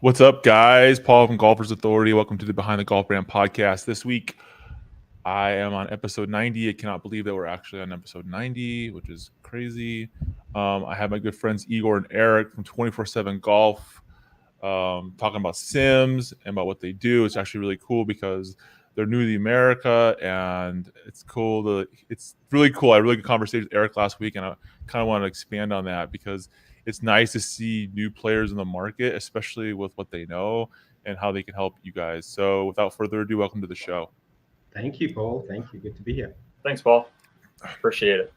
What's up, guys? Paul from Golfers Authority. Welcome to the Behind the Golf Brand podcast. This week, I am on episode 90. I cannot believe that we're actually on episode 90, which is crazy. I have my good friends Igor and Eric from 24/7 Golf talking about sims and about what they do. It's actually really cool because they're new to America, and it's cool. It's really cool. I had a really good conversation with Eric last week, and I kind of want to expand on that because it's nice to see new players in the market, especially with what they know and how they can help you guys. So without further ado, welcome to the show. Thank you, Paul. Thank you. Good to be here. Thanks, Paul. Appreciate it.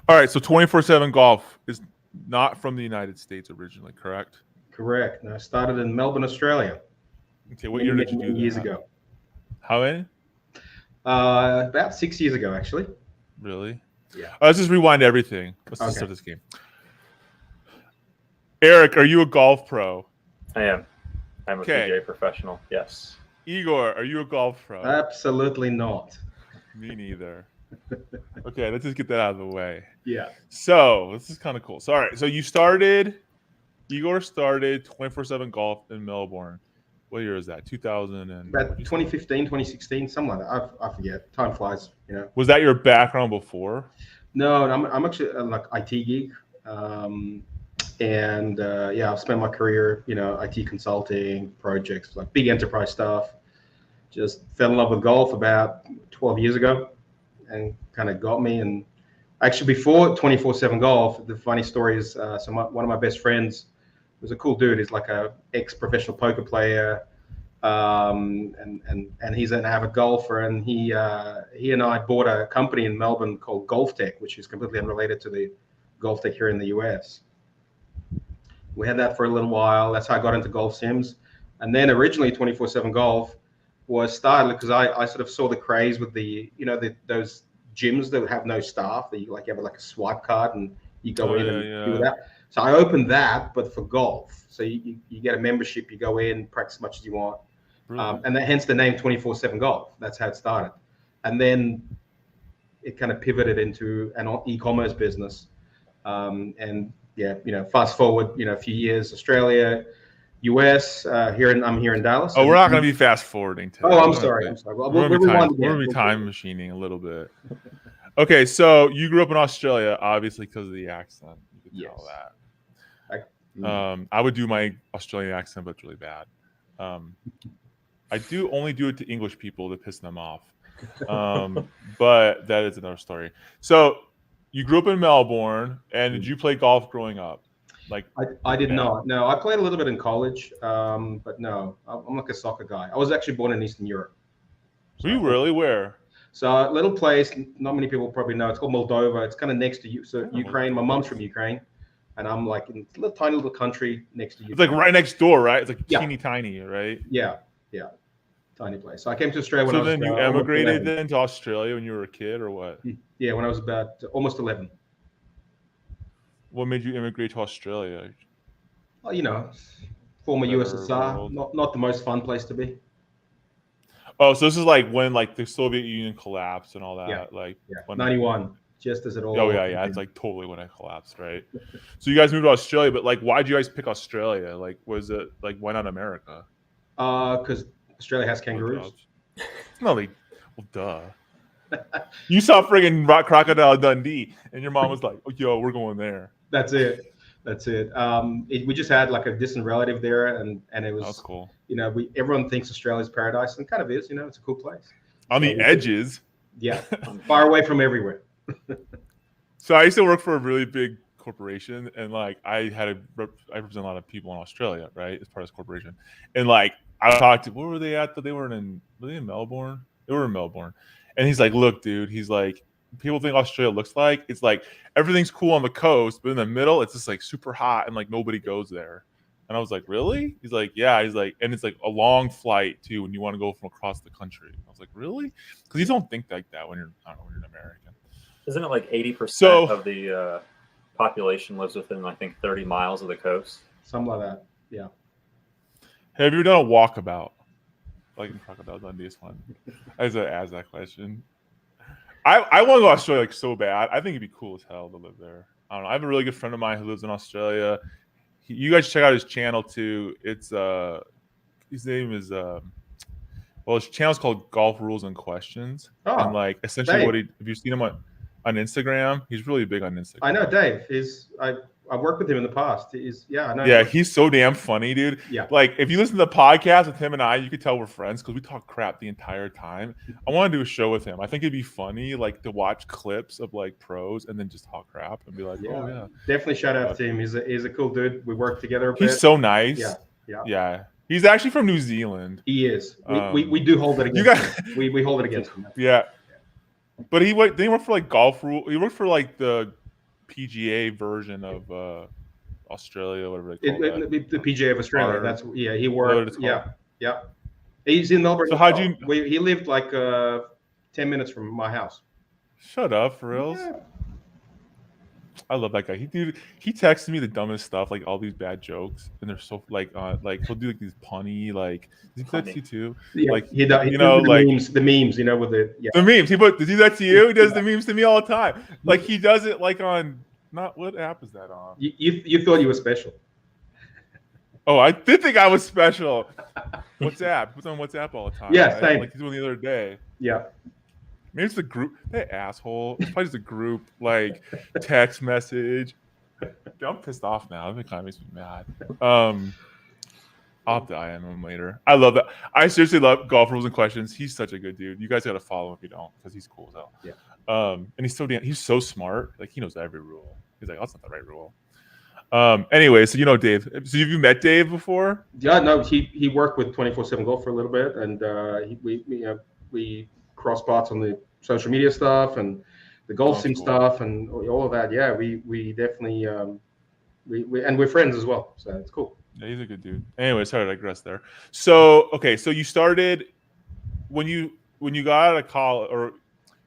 All right, so 24/7 Golf is not from the United States originally, correct? Correct. And I started in Melbourne, Australia. Okay, what year did you do that? Years ago. How many? About 6 years ago, actually. Really? Yeah. Let's just rewind everything. Let's just Okay. start this game. Eric, are you a golf pro? I am. I'm a Okay. PGA professional. Yes. Igor, are you a golf pro? Absolutely not. Me neither. Okay, let's just get that out of the way. Yeah. So this is kind of cool. So all right, so Igor started 24/7 Golf in Melbourne. What year is that? 2000 and About 2015, 2016, something like that. I forget. Time flies, you know. Was that your background before? No, I'm actually like IT geek. I've spent my career, IT consulting, projects, like big enterprise stuff. Just fell in love with golf about 12 years ago and kind of got me. And actually before 24/7 Golf, the funny story is, one of my best friends was a cool dude. He's like a ex-professional poker player, and he's an avid golfer. And he and I bought a company in Melbourne called GolfTrack, which is completely unrelated to the GolfTrack here in the US. We had that for a little while. That's how I got into golf sims. And then originally 24/7 Golf was started because I sort of saw the craze with those gyms that have no staff, that you have a swipe card and you go in and do that. So I opened that, but for golf. So you get a membership, you go in, practice as much as you want. And hence the name 24/7 Golf. That's how it started. And then it kind of pivoted into an e-commerce business. Fast forward, a few years, Australia, US, I'm here in Dallas. Oh, we're not going to be fast forwarding today. Oh, I'm sorry. Well, we're going to be time machining a little bit. Okay, so you grew up in Australia, obviously because of the accent. You could tell that. I would do my Australian accent, but it's really bad. I do only do it to English people to piss them off. But that is another story. So you grew up in Melbourne, and did you play golf growing up? I did not. No, I played a little bit in college, but no, I'm like a soccer guy. I was actually born in Eastern Europe. Were you really? Where? So a little place, not many people probably know. It's called Moldova. It's kind of next to Ukraine. My mom's from Ukraine, and I'm like in a tiny little country next to Ukraine. It's like right next door, right? It's like teeny tiny, right? Yeah. Tiny place. So I came to Australia when I was. So then you emigrated then to Australia when you were a kid, or what? Yeah, when I was about almost 11. What made you immigrate to Australia? Well, former USSR, not the most fun place to be. Oh, so this is like when the Soviet Union collapsed and all that. Yeah. 91, just as it all. Oh yeah. It's like totally when it collapsed, right? So you guys moved to Australia, but why'd you guys pick Australia? Was it why not America? Because Australia has kangaroos. Well, duh. You saw friggin' Crocodile Dundee, and your mom was like, "Oh, yo, we're going there." That's it. We just had a distant relative there, and it was. That's cool. Everyone thinks Australia's paradise, and it kind of is. It's a cool place. On the edges. Yeah, far away from everywhere. So I used to work for a really big corporation, and I represent a lot of people in Australia, right, as part of this corporation, and I talked to, where were they at? Were they in Melbourne? They were in Melbourne, and he's like, "Look, dude," he's like, "people think Australia looks like it's everything's cool on the coast, but in the middle it's just super hot and nobody goes there." And I was like, "Really?" He's like, "Yeah." He's like, "And it's a long flight too when you want to go from across the country." I was like, "Really?" Because you don't think like that when you're an American. Isn't it 80% of the population lives within 30 miles of the coast? Something like that. Yeah. Have you ever done a walkabout? Crocodile Dundee is fun. I just asked that question. I want to go to Australia so bad. I think it'd be cool as hell to live there. I don't know. I have a really good friend of mine who lives in Australia. you guys check out his channel too. It's his name is his channel's called Golf Rules and Questions. And like essentially Dave. if you've seen him on Instagram, he's really big on Instagram. I know Dave. I've worked with him in the past. I know. Yeah, he's so damn funny, dude. Yeah. Like if you listen to the podcast with him and I, you could tell we're friends because we talk crap the entire time. I want to do a show with him. I think it'd be funny, like to watch clips of like pros and then just talk crap and be like, oh yeah. Definitely shout out to him. He's a cool dude. We work together. He's so nice. Yeah. He's actually from New Zealand. He is. We do hold it against him. We hold it against him. Yeah. But he worked for like Golf Rule. He worked for like the PGA version of Australia, whatever they call it. The PGA of Australia. He worked. Yeah. He's in Melbourne. So he lived like 10 minutes from my house. Shut up, for reals. Yeah. I love that guy. He texted me the dumbest stuff, like all these bad jokes, and they're so like he'll do like these punny like. Does he do that to you too? Yeah, like he does. The memes, you know, with the memes. Does he do that to you? He does the memes to me all the time. Like he does it like on what app is that on? You thought you were special. Oh, I did think I was special. WhatsApp. What's on WhatsApp all the time? Yeah, right? same. Like he's doing the other day. Yeah. Maybe it's the group. That asshole. It's probably just a group like text message. I'm pissed off now. It kind of makes me mad. I'll die on him later. I love that. I seriously love Golf Rules and Questions. He's such a good dude. You guys got to follow him if you don't, because he's cool as hell. Yeah. And he's so smart. Like he knows every rule. He's like, oh, that's not the right rule. Anyway, so you know Dave. So have you met Dave before? Yeah, no. He worked with 24/7 Golf for a little bit, and we cross paths on the social media stuff and the golf sim stuff and all of that. Yeah, we definitely we're friends as well, so it's cool. Yeah, he's a good dude. Anyway, sorry to digress there. So okay, so you started when you got out of college, or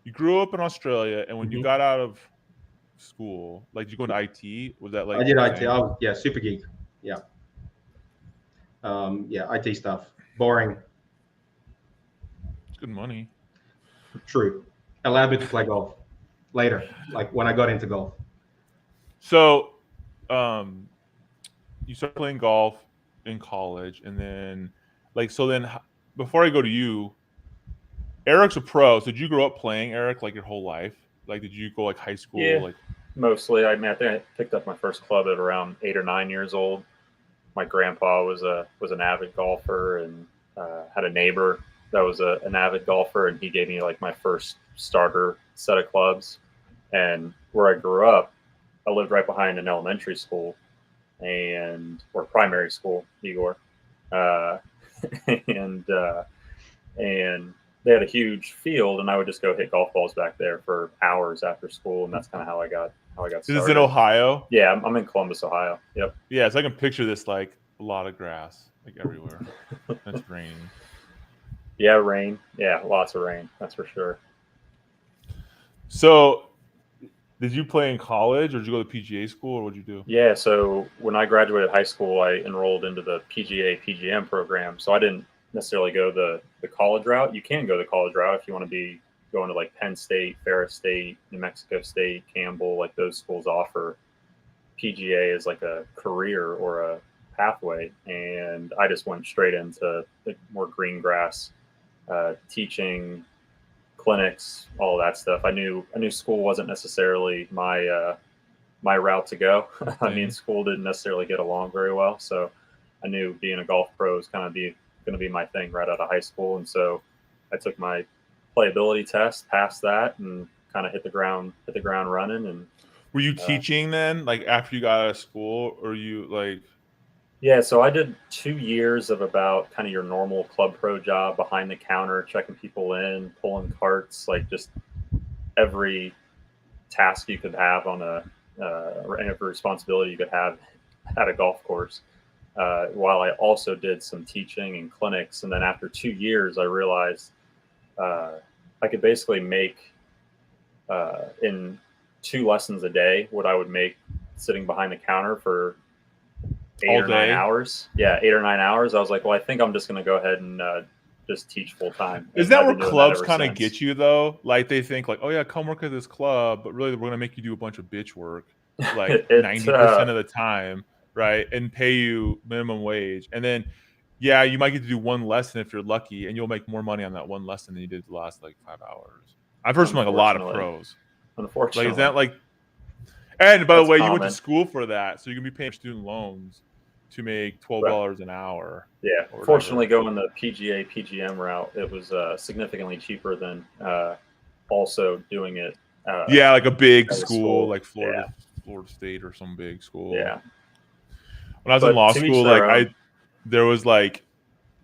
you grew up in Australia, and when you got out of school, like did you go into IT? Was that like I did IT? I was, super geek. Yeah. IT stuff. Boring. Good money. True. Allowed me to play golf later, like when I got into golf. So, you started playing golf in college, and then, before I go to you, Eric's a pro. So did you grow up playing, Eric, like your whole life? Like, did you go like high school? Yeah, like mostly. I think I picked up my first club at around 8 or 9 years old. My grandpa was an avid golfer, and had a neighbor that was an avid golfer, and he gave me like my first starter set of clubs. And where I grew up, I lived right behind an elementary school or primary school, Igor, and they had a huge field, and I would just go hit golf balls back there for hours after school, and that's kind of how I got started. This is in Ohio? Yeah, I'm in Columbus, Ohio. Yep. Yeah, so I can picture this like a lot of grass, like everywhere. That's raining. Yeah, rain. Yeah, lots of rain. That's for sure. So, did you play in college, or did you go to PGA school, or what did you do? Yeah, so when I graduated high school, I enrolled into the PGM program. So I didn't necessarily go the college route. You can go the college route if you want to be going to like Penn State, Ferris State, New Mexico State, Campbell. Like those schools offer PGA as like a career or a pathway. And I just went straight into the more green grass, teaching, clinics, all of that stuff. I knew school wasn't necessarily my route to go. I mean, school didn't necessarily get along very well, so I knew being a golf pro was kind of going to be my thing right out of high school. And so I took my playability test, passed that, and kind of hit the ground running. And were you teaching then, like after you got out of school, or you like? Yeah, so I did 2 years of about kind of your normal club pro job behind the counter, checking people in, pulling carts, like just every task you could have on every responsibility you could have at a golf course. While I also did some teaching and clinics. And then after 2 years, I realized I could basically make in 2 lessons a day what I would make sitting behind the counter for 8 or 9 hours. Yeah, 8 or 9 hours. I was like, well, I think I'm just going to go ahead and just teach full time. Is that where clubs kind of get you though? Like they think like, oh yeah, come work at this club, but really we're going to make you do a bunch of bitch work, like 90% of the time. right, and pay you minimum wage, and then yeah, you might get to do one lesson if you're lucky, and you'll make more money on that one lesson than you did the last like 5 hours. I've heard from like a lot of pros. Unfortunately, Like, is that like? And by the That's way, you common. went to school for that, so you can be paying student loans to make $12 an hour. Yeah, or fortunately, whatever. going the PGA PGM route, it was significantly cheaper than also doing it. Yeah, like a big at a school, like Yeah, Florida State or some big school. yeah. When I was in But law to each school, their like own. there was like,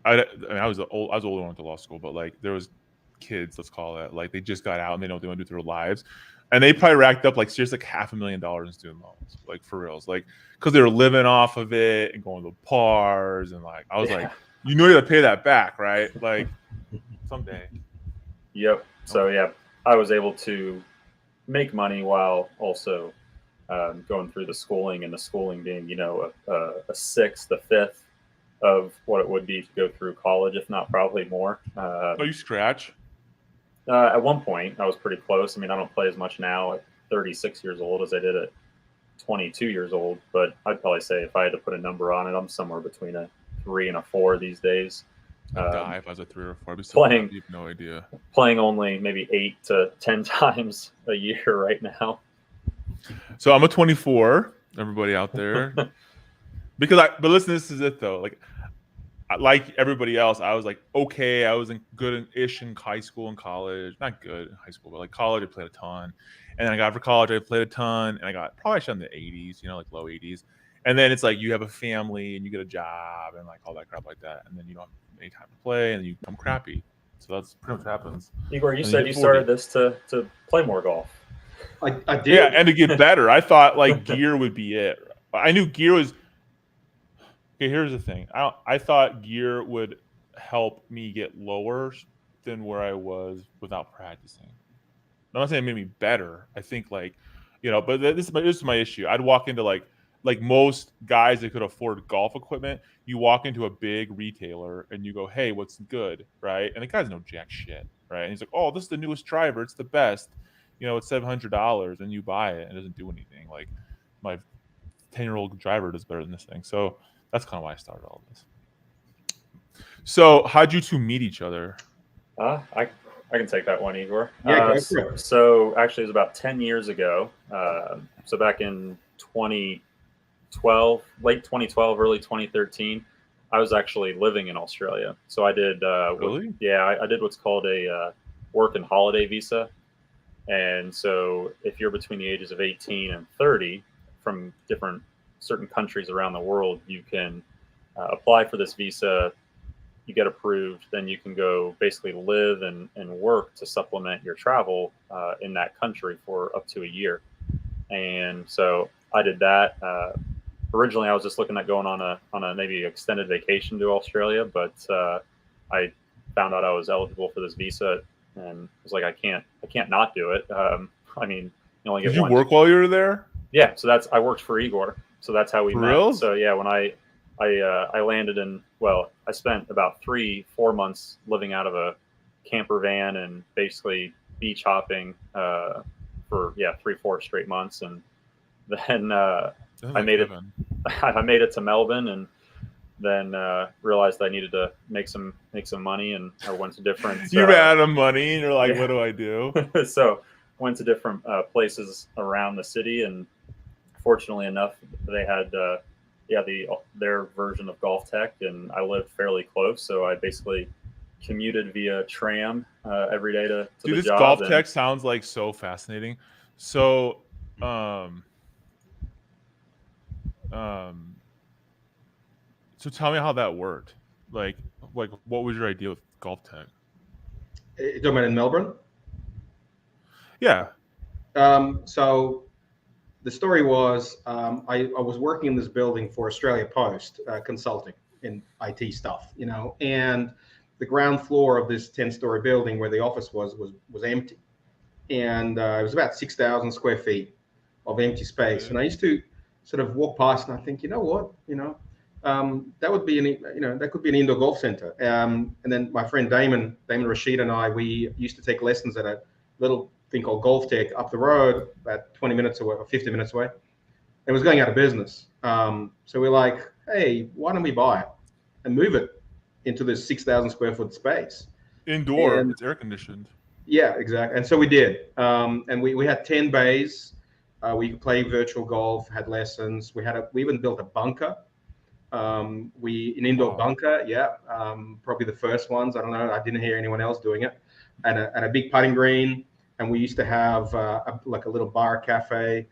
I mean, I was older when I went to law school, but like there was kids, let's call it, like they just got out and they know what they want to do with their lives, and they probably racked up like seriously like $500,000 in student loans, like for reals, like because they were living off of it and going to bars, and like I was like, you know, you got to pay that back, right? Like someday. Yep. So yeah, I was able to make money while also going through the schooling, and the schooling being, you know, a sixth, a fifth of what it would be to go through college, if not probably more. Oh, you scratch? At one point, I was pretty close. I mean, I don't play as much now at 36 years old as I did at 22 years old, but I'd probably say if I had to put a number on it, I'm somewhere between a 3 and a 4 these days. I'd die if I was a 3 or 4. I'd be so Playing- happy, you have no idea. Playing only maybe 8 to 10 times a year right now. So I'm a 24, everybody out there. But listen, this is it though. Like everybody else, I was like, okay, I was good-ish in high school and college. Not good in high school, but like college, I played a ton. And then I got for college, I played a ton, and I got probably in the 80s, you know, like low 80s. And then it's like you have a family and you get a job and like all that crap like that, and then you don't have any time to play and you become crappy. So that's pretty much what happens. Igor, you And said you you get started this to play more golf. I did. Yeah, and to get better. I thought like gear would be it. I knew gear was. Okay, here's the thing. I thought gear would help me get lower than where I was without practicing. I'm not saying it made me better. I think like, you know, but this is my issue. I'd walk into like most guys that could afford golf equipment. You walk into a big retailer and you go, "Hey, what's good?" Right? And the guy's no jack shit, right? And he's like, "Oh, this is the newest driver. It's the best. You know, it's $700," and you buy it and it doesn't do anything. Like my 10-year-old driver does better than this thing. So that's kind of why I started all this. So how'd you two meet each other? I can take that one, Igor. Yeah, go for it. So actually, it was about 10 years ago. So back in 2012, late 2012, early 2013, I was actually living in Australia. So I did. Really? I did what's called a work and holiday visa. And so if you're between the ages of 18 and 30 from certain countries around the world, you can apply for this visa. You get approved, then you can go basically live and work to supplement your travel in that country for up to a year. And so I did that. Originally, I was just looking at going on a maybe extended vacation to Australia, but I found out I was eligible for this visa, and was like, I can't not do it. I mean, you only get Did you one. work while you were there? Yeah, so I worked for Igor, so that's how we For met. real? So yeah, when I landed in, I spent about 3-4 months living out of a camper van and basically beach hopping for 3-4 straight months, and then I made it to Melbourne, and then realized I needed to make some money, and I went to different. You ran out of money, and you're like, yeah. "What do I do?" So went to different places around the city, and fortunately enough, they had their version of GolfTrack, and I lived fairly close, so I basically commuted via tram every day to Dude, the this job. GolfTrack sounds like so fascinating. So, so tell me how that worked. Like what was your idea with GolfTrack? You're talking about in Melbourne? Yeah. So the story was I was working in this building for Australia Post, consulting in IT stuff, you know, and the ground floor of this 10-story building where the office was empty, and it was about 6,000 square feet of empty space. Okay. And I used to sort of walk past and I think, you know what, that would be that could be an indoor golf center. And then my friend Damon Rashid and I, we used to take lessons at a little thing called GolfTrack up the road, about 20 minutes away or 50 minutes away. It was going out of business. So we're like, hey, why don't we buy it and move it into this 6,000 square foot space? Indoor, And it's air conditioned. yeah, exactly. And so we did. And we had 10 bays. We could play virtual golf, had lessons. We even built a bunker. An indoor bunker. Yeah. Probably the first ones. I don't know. I didn't hear anyone else doing it. And a big putting green. And we used to have like a little bar cafe.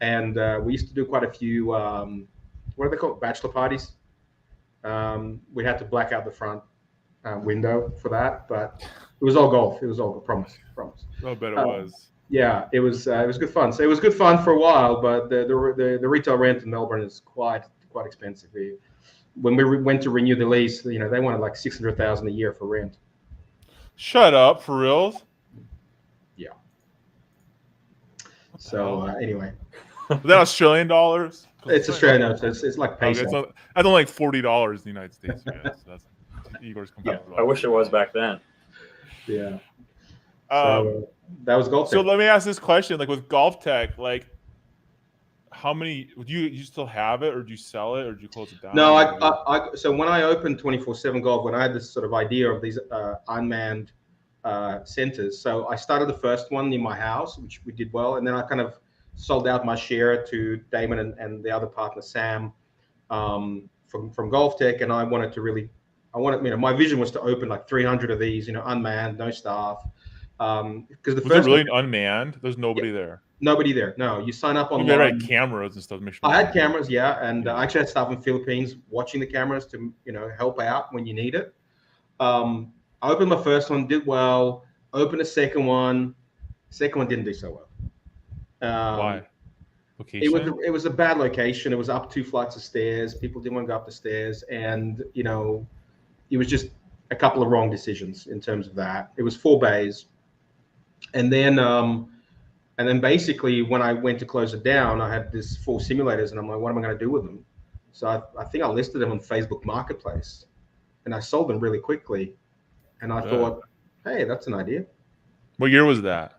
And we used to do quite a few, what are they called? Bachelor parties. We had to black out the front window for that, but it was all golf. It was all promise. I bet it was. Yeah, it was good fun. So it was good fun for a while, but the retail rent in Melbourne is quite expensive. When we went to renew the lease, they wanted like 600,000 a year for rent. Shut up, for reals? Yeah. So anyway, is that Australian dollars? It's Australian. No, it's like peso. Okay, that's only like $40 in the United States. Yeah, so that's Igor's yeah, I wish it was back then. Yeah. So that was GolfTrack. So let me ask this question: like with GolfTrack, like how many do you still have it, or do you sell it, or do you close it down? No, so when I opened 24/7 Golf, when I had this sort of idea of these unmanned centers, so I started the first one near my house, which we did well, and then I kind of sold out my share to Damon and the other partner Sam from GolfTrack, and I wanted, my vision was to open like 300 of these, unmanned, no staff. Because was it really unmanned? There's nobody there. Nobody there. No, you sign up online. You had cameras and stuff. I had cameras, yeah, and I actually had staff in the Philippines watching the cameras to help out when you need it. I opened my first one, did well. Opened a second one. Second one didn't do so well. Why? Location? It was a bad location. It was up 2 flights of stairs. People didn't want to go up the stairs, and it was just a couple of wrong decisions in terms of that. It was 4 bays. And then basically when I went to close it down, I had this 4 simulators, and I'm like, what am I going to do with them? So I think I listed them on Facebook Marketplace, and I sold them really quickly. And I thought, hey, that's an idea. What year was that?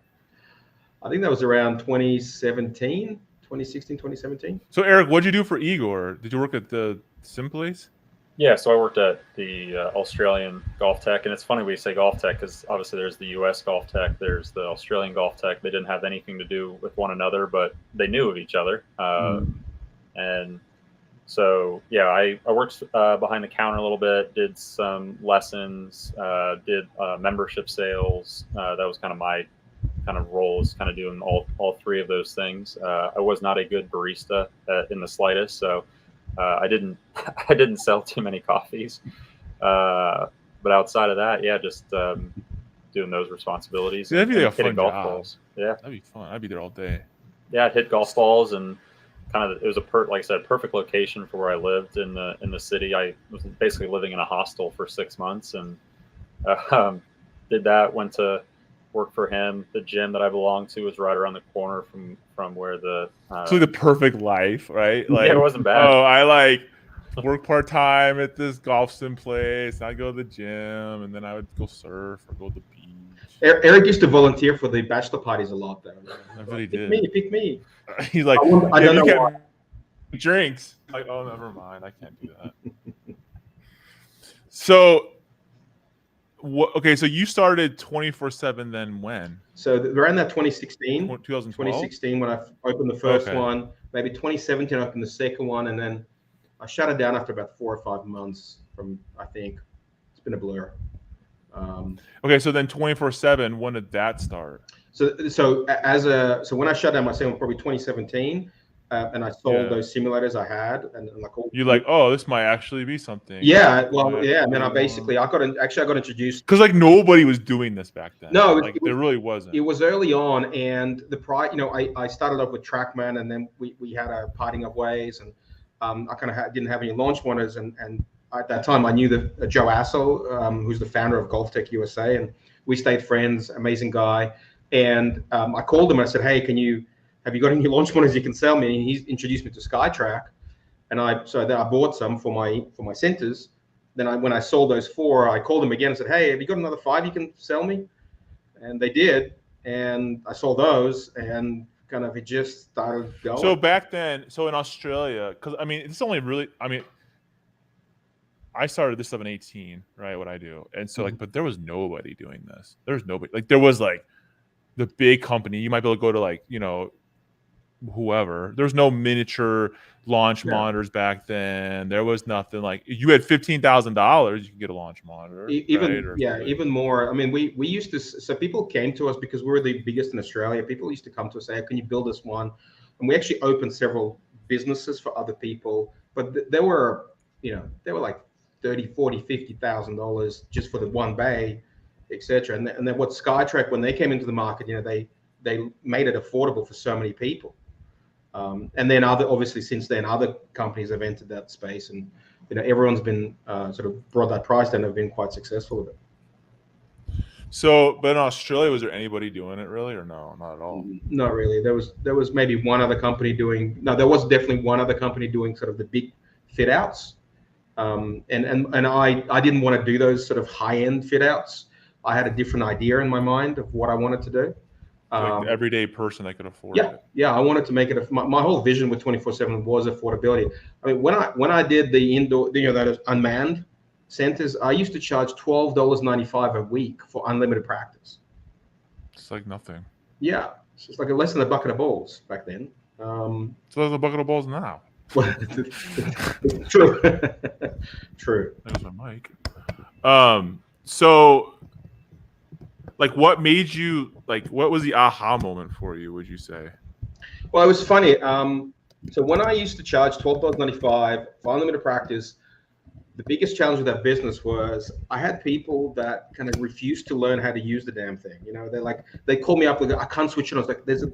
I think that was around 2017. So Eric, what'd you do for Igor? Did you work at the sim place? Yeah, so I worked at the Australian GolfTrack, and it's funny we say GolfTrack because obviously there's the US GolfTrack, there's the Australian GolfTrack. They didn't have anything to do with one another, but they knew of each other. And so, yeah, I worked behind the counter a little bit, did some lessons, did membership sales. That was kind of my kind of role, is kind of doing all 3 of those things. I was not a good barista in the slightest, so I didn't sell too many coffees, but outside of that, yeah, just doing those responsibilities. That'd be like a fun golf job. balls. Yeah, that'd be fun. I'd be there all day. Yeah, I'd hit golf balls, and kind of it was like I said, perfect location for where I lived in the city. I was basically living in a hostel for 6 months, and did that. Went to work for him. The gym that I belonged to was right around the corner from where the so the perfect life, right? Like, yeah, it wasn't bad. Oh, I work part-time at this golf sim place. I'd go to the gym, and then I would go surf or go to the beach. Eric used to volunteer for the bachelor parties a lot, though. I really did. Pick me. He's like, I don't know why. Drinks. Like, oh, never mind. I can't do that. So, okay, so you started 24/7 then when? So around that 2016, 2016 when I opened the first one, maybe 2017 I opened the second one, and then I shut it down after about 4 or 5 months I think. It's been a blur. Okay, so then 24/7, when did that start? So when I shut down my second one, probably 2017, and I sold those simulators I had, and like all. You're like, oh, this might actually be something. Yeah, well, yeah, and then I got introduced because like nobody was doing this back then. No, there really wasn't. It was early on, and I started off with TrackMan, and then we had a parting of ways, and I kind of didn't have any launch monitors, and at that time I knew Joe Assel, who's the founder of GolfTrack USA, and we stayed friends. Amazing guy, and I called him and I said, hey, have you got any launch monitors you can sell me? And he introduced me to SkyTrack, and then I bought some for my centers. Then when I sold those 4, I called them again and said, hey, have you got another 5 you can sell me? And they did, and I sold those, and kind of it just started going. So back then, so in Australia, because I mean, it's only really, I mean, I started this stuff in 18, right? What I do, and so like, but there was nobody doing this. There was nobody. Like, there was like the big company. You might be able to go to like, you know, whoever. There's no miniature launch monitors back then. There was nothing. Like, you had $15,000, you could get a launch monitor. Even right? even more. I mean, we used to. So people came to us because we were the biggest in Australia. People used to come to us, say, hey, "Can you build us one?" And we actually opened several businesses for other people. But there were, you know, they were like $30,000, $40,000, $50,000 just for the one bay, etc. And then what SkyTrack, when they came into the market, you know, they made it affordable for so many people. And then obviously since then, other companies have entered that space, and you know, everyone's been sort of brought that price down and have been quite successful with it. So, but in Australia, was there anybody doing it really, or no, not at all? Not really. There was maybe one other company doing. No, there was definitely one other company doing sort of the big fit outs. And I didn't want to do those sort of high end fit outs. I had a different idea in my mind of what I wanted to do. Like the everyday person that could afford it. Yeah, I wanted to make it. My whole vision with 24/7 was affordability. I mean, when I did the indoor, you know, those unmanned centers, I used to charge $12.95 a week for unlimited practice. It's like nothing. Yeah, it's just like less than a bucket of balls back then. So there's a bucket of balls now. True. True. There's my mic. So, like, what made you, like, what was the aha moment for you, would you say? Well, it was funny. So when I used to charge $12.95 for unlimited practice, the biggest challenge with that business was I had people that kind of refused to learn how to use the damn thing. You know, they called me up like, I can't switch it on. I was like, there's a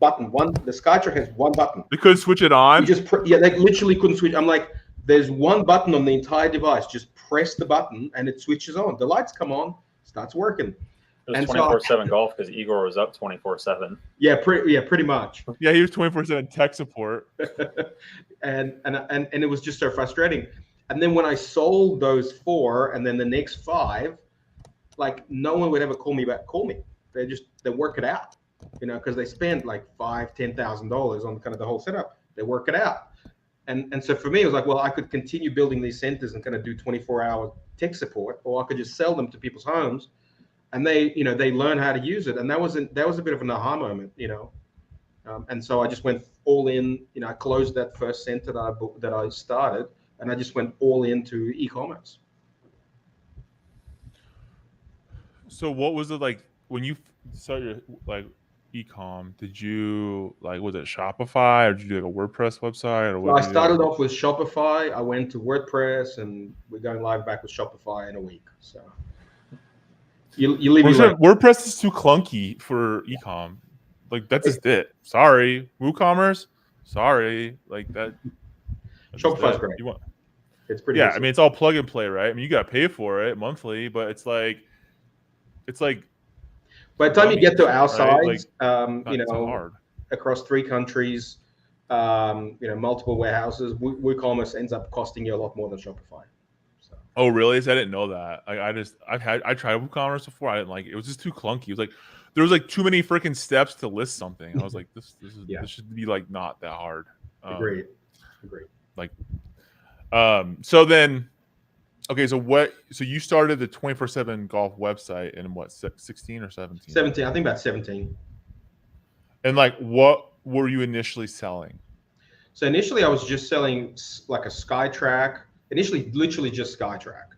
button. The SkyTrack has one button. They couldn't switch it on? They literally couldn't switch. I'm like, there's one button on the entire device. Just press the button and it switches on. The lights come on, starts working. It was 24/7 golf because Igor was up 24/7. Yeah, pretty much. Yeah, he was 24/7 tech support. and it was just so frustrating. And then when I sold those 4, and then the next 5, like no one would ever call me. They work it out, you know, because they spend like $5,000-$10,000 on kind of the whole setup. They work it out. And so for me, it was like, well, I could continue building these centers and kind of do 24-hour tech support, or I could just sell them to people's homes, and they learn how to use it. And that was a bit of an aha moment, you know. And so I just went all in. You know, I closed that first center that I started, and I just went all into e-commerce. So what was it like when you started like e-com? Did you was it Shopify, or did you do like a WordPress website, or what? I started off with Shopify. I went to WordPress, and we're going live back with Shopify in a week. So you leave me like, WordPress is too clunky for e-com. Like, that's just it. Sorry, WooCommerce. Sorry, like that. Shopify's great. It's pretty. Yeah, easy. I mean, it's all plug and play, right? I mean, you got to pay for it monthly, but it's like by the time you get to our size, right? you know, hard. Across 3 countries, you know, multiple warehouses, WooCommerce ends up costing you a lot more than Shopify. So. Oh, really? I didn't know that. I tried WooCommerce before. I didn't like it. It was just too clunky. It was like there was like too many freaking steps to list something. I was like, this should be like not that hard. Agreed. Like, so then, okay, so you started the 24/7 golf website in what, 16 or 17? 17, I think about 17. And like, what were you initially selling? So initially I was just selling like a SkyTrack, initially literally just SkyTrack.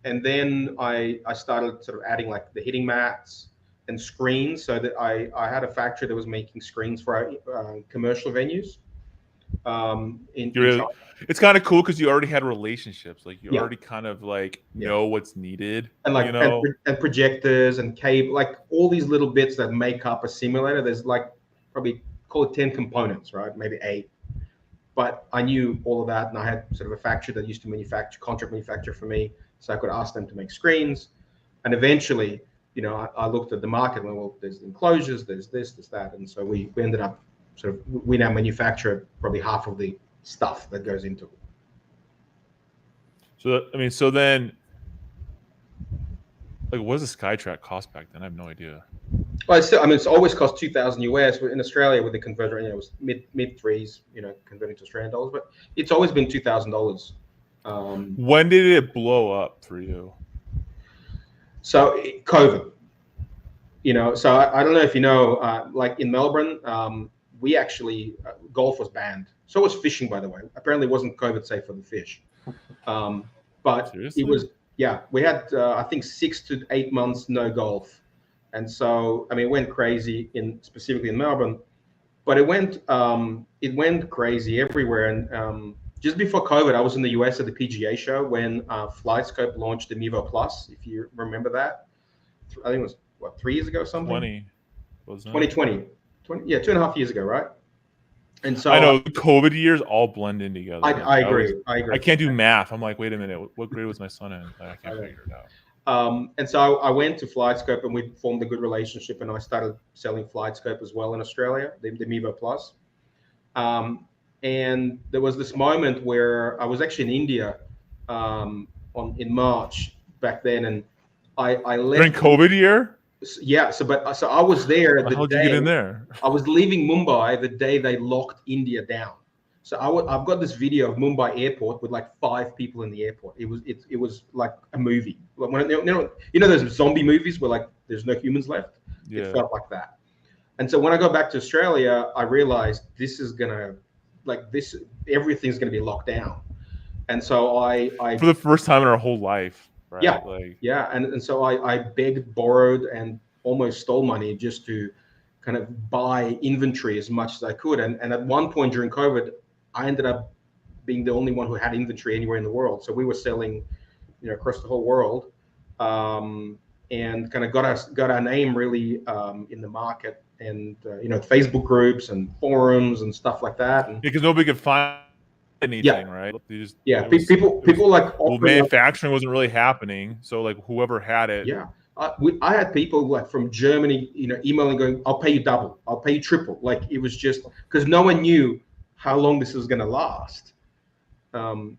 And then I started sort of adding like the hitting mats and screens, so that I had a factory that was making screens for our commercial venues. It's kind of cool because you already had relationships, like you already kind of like know what's needed, and like, you know? and projectors and cable, like all these little bits that make up a simulator. There's like probably call it 10 components, right? Maybe 8. But I knew all of that, and I had sort of a factory that used to contract manufacture for me, so I could ask them to make screens. And eventually, you know, I looked at the market and went, well, there's enclosures, there's this, there's that, and so we ended up we now manufacture probably half of the stuff that goes into it. So I mean, so then, like, what does a SkyTrack cost back then? I have no idea. But still, I mean, it's always cost 2,000 US. In Australia, with the converter, it was mid threes, converting to Australian dollars. But it's always been $2,000. When did it blow up for you? So COVID. So I don't know if you know, like in Melbourne, we actually golf was banned. So was fishing, by the way. Apparently, it wasn't COVID safe for the fish. But Seriously? it was. Yeah, we had I think 6 to 8 months no golf, and so I mean it went crazy specifically in Melbourne, but it went crazy everywhere. And just before COVID, I was in the US at the PGA show when FlightScope launched the Mevo Plus. If you remember that, I think it was 3 years ago, something. 2020, 2.5 years ago, right? And so I know the COVID years all blend in together. I agree. I can't do math. I'm like, wait a minute, what grade was my son in? I can't figure it out. And so I went to FlightScope and we formed a good relationship, and I started selling FlightScope as well in Australia, the Mevo Plus. And there was this moment where I was actually in India in March back then, and I left during COVID year. Yeah, so I was there the day. How'd you get in there? I was leaving Mumbai the day they locked India down. So I've got this video of Mumbai airport with like 5 people in the airport. It was like a movie. Like when those zombie movies where like there's no humans left. Yeah. It felt like that. And so when I got back to Australia, I realized everything's gonna be locked down. And so I for the first time in our whole life. Right? Yeah, and so I begged, borrowed, and almost stole money just to kind of buy inventory as much as I could. And at one point during COVID, I ended up being the only one who had inventory anywhere in the world. So we were selling, across the whole world, and kind of got our name really in the market, and Facebook groups and forums and stuff like that. And because nobody could find anything, right? People like manufacturing wasn't really happening, so like whoever had it. Yeah, I had people like from Germany, emailing going, "I'll pay you double, I'll pay you triple." Like it was just because no one knew how long this was going to last, and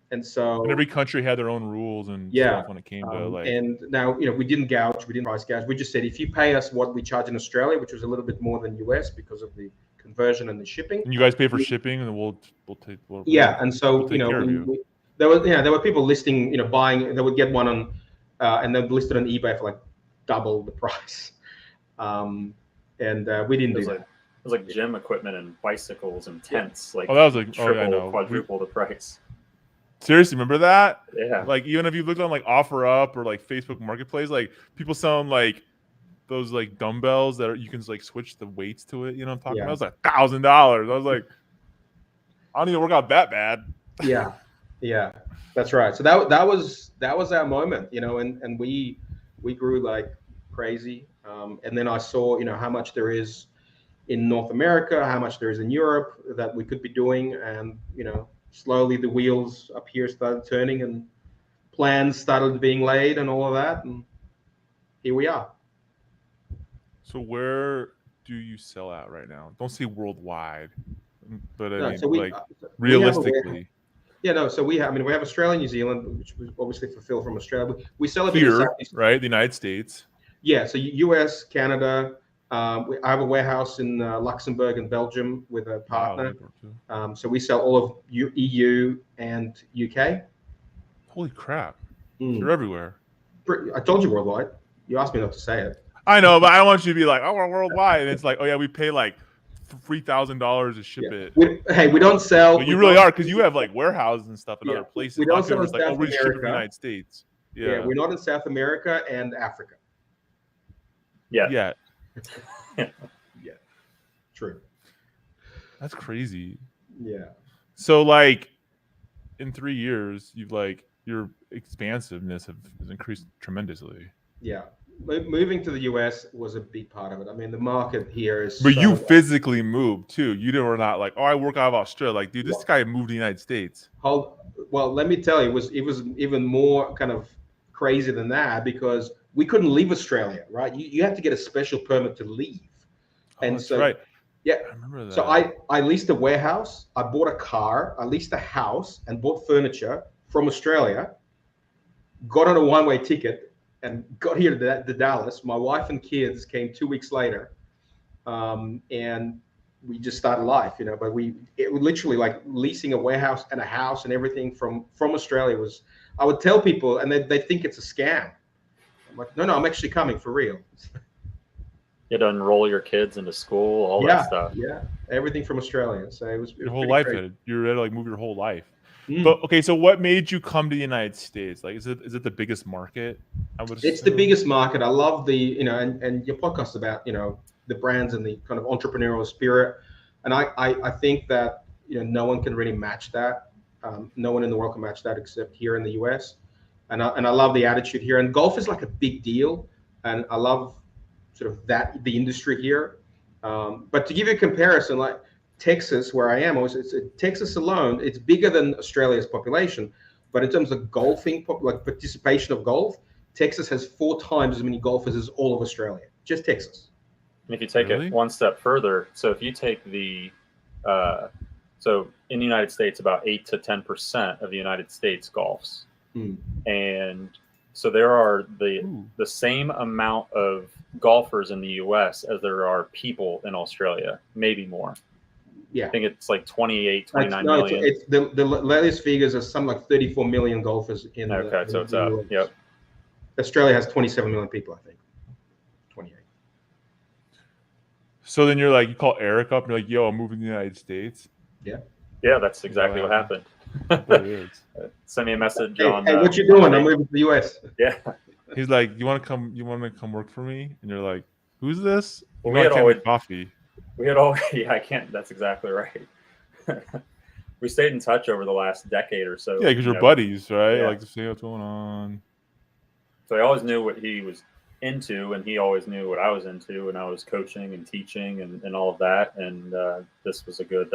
every country had their own rules and stuff when it came to like. And now we didn't price gouge. We just said if you pay us what we charge in Australia, which was a little bit more than US because of the conversion and the shipping. And you guys pay for shipping, and we'll take. And so there were people listing, buying. They would get one on, and then listed on eBay for like double the price. And we didn't do that. It was like gym equipment and bicycles and tents. Like that was like triple, quadruple the price. Seriously, remember that? Yeah. Like even if you looked on like OfferUp or like Facebook Marketplace, like people selling like those like dumbbells that you can like switch the weights to it. You know what I'm talking about? It was like $1,000. I was like, I don't need to work out that bad. Yeah, that's right. So that was our moment, and we grew like crazy. And then I saw, how much there is in North America, how much there is in Europe that we could be doing, and slowly the wheels up here started turning, and plans started being laid, and all of that, and here we are. So where do you sell at right now? Don't say worldwide, but realistically. So we have Australia, New Zealand, which we obviously fulfill from Australia. We sell it here, right? The United States. Yeah, so US, Canada. I have a warehouse in Luxembourg and Belgium with a partner. Wow, so we sell all of EU and UK. Holy crap! You're everywhere. I told you worldwide. You asked me not to say it. I know, but I don't want you to be like, "Oh, we're worldwide," and it's like, "Oh yeah, we pay like $3,000 to ship it." We don't sell. But you really are, because you have like warehouses and stuff in other places. We don't sell in like, South we ship in America. the United States. Yeah, we're not in South America and Africa. Yeah. True. That's crazy. Yeah. So like, in 3 years, you've like your expansiveness has increased tremendously. Yeah. Moving to the US was a big part of it. I mean, the market here is. But you physically moved too. You were not like, I work out of Australia. Like, dude, this guy moved to the United States. Well, let me tell you, it was even more kind of crazy than that, because we couldn't leave Australia, right? You had to get a special permit to leave. And that's right. Yeah. I remember that. So I leased a warehouse. I bought a car. I leased a house and bought furniture from Australia. Got on a one-way ticket and got here to Dallas. My wife and kids came 2 weeks later, and we just started life, but it was literally like leasing a warehouse and a house and everything from Australia. Was, I would tell people, and they think it's a scam. I'm like, no, I'm actually coming for real. You had to enroll your kids into school, all that stuff. Yeah, everything from Australia. So it was your whole life. You're ready to like move your whole life. But okay, so what made you come to the United States? Like, is it the biggest market? It's the biggest market. I love the, and your podcast about, the brands and the kind of entrepreneurial spirit. And I think that, no one can really match that. No one in the world can match that except here in the US. And I love the attitude here. And golf is like a big deal. And I love sort of the industry here. But to give you a comparison, like Texas, where I am, Texas alone, it's bigger than Australia's population. But in terms of golfing, like participation of golf, Texas has 4 times as many golfers as all of Australia, just Texas. And if you take it one step further, so if you take so in the United States, about 8 to 10% of the United States golfs. And so there are the same amount of golfers in the US as there are people in Australia, maybe more. Yeah, I think it's like 29 million. It's the latest figures are something like 34 million golfers in. So it's up. Yep. Australia has 27 million people, I think. 28. So then you call Eric up and you're like, yo, I'm moving to the United States. Yeah, that's exactly what happened. Send me a message on. Hey, what you doing? I'm moving to the US. Yeah. He's like, you want to come work for me? And you're like, who's this? Well, we had always coffee. We had all. Yeah, I can't. That's exactly right. We stayed in touch over the last decade or so. Yeah, because you're buddies, right? Yeah. Like to see what's going on. So I always knew what he was into, and he always knew what I was into, and I was coaching and teaching and all of that. And this was a good,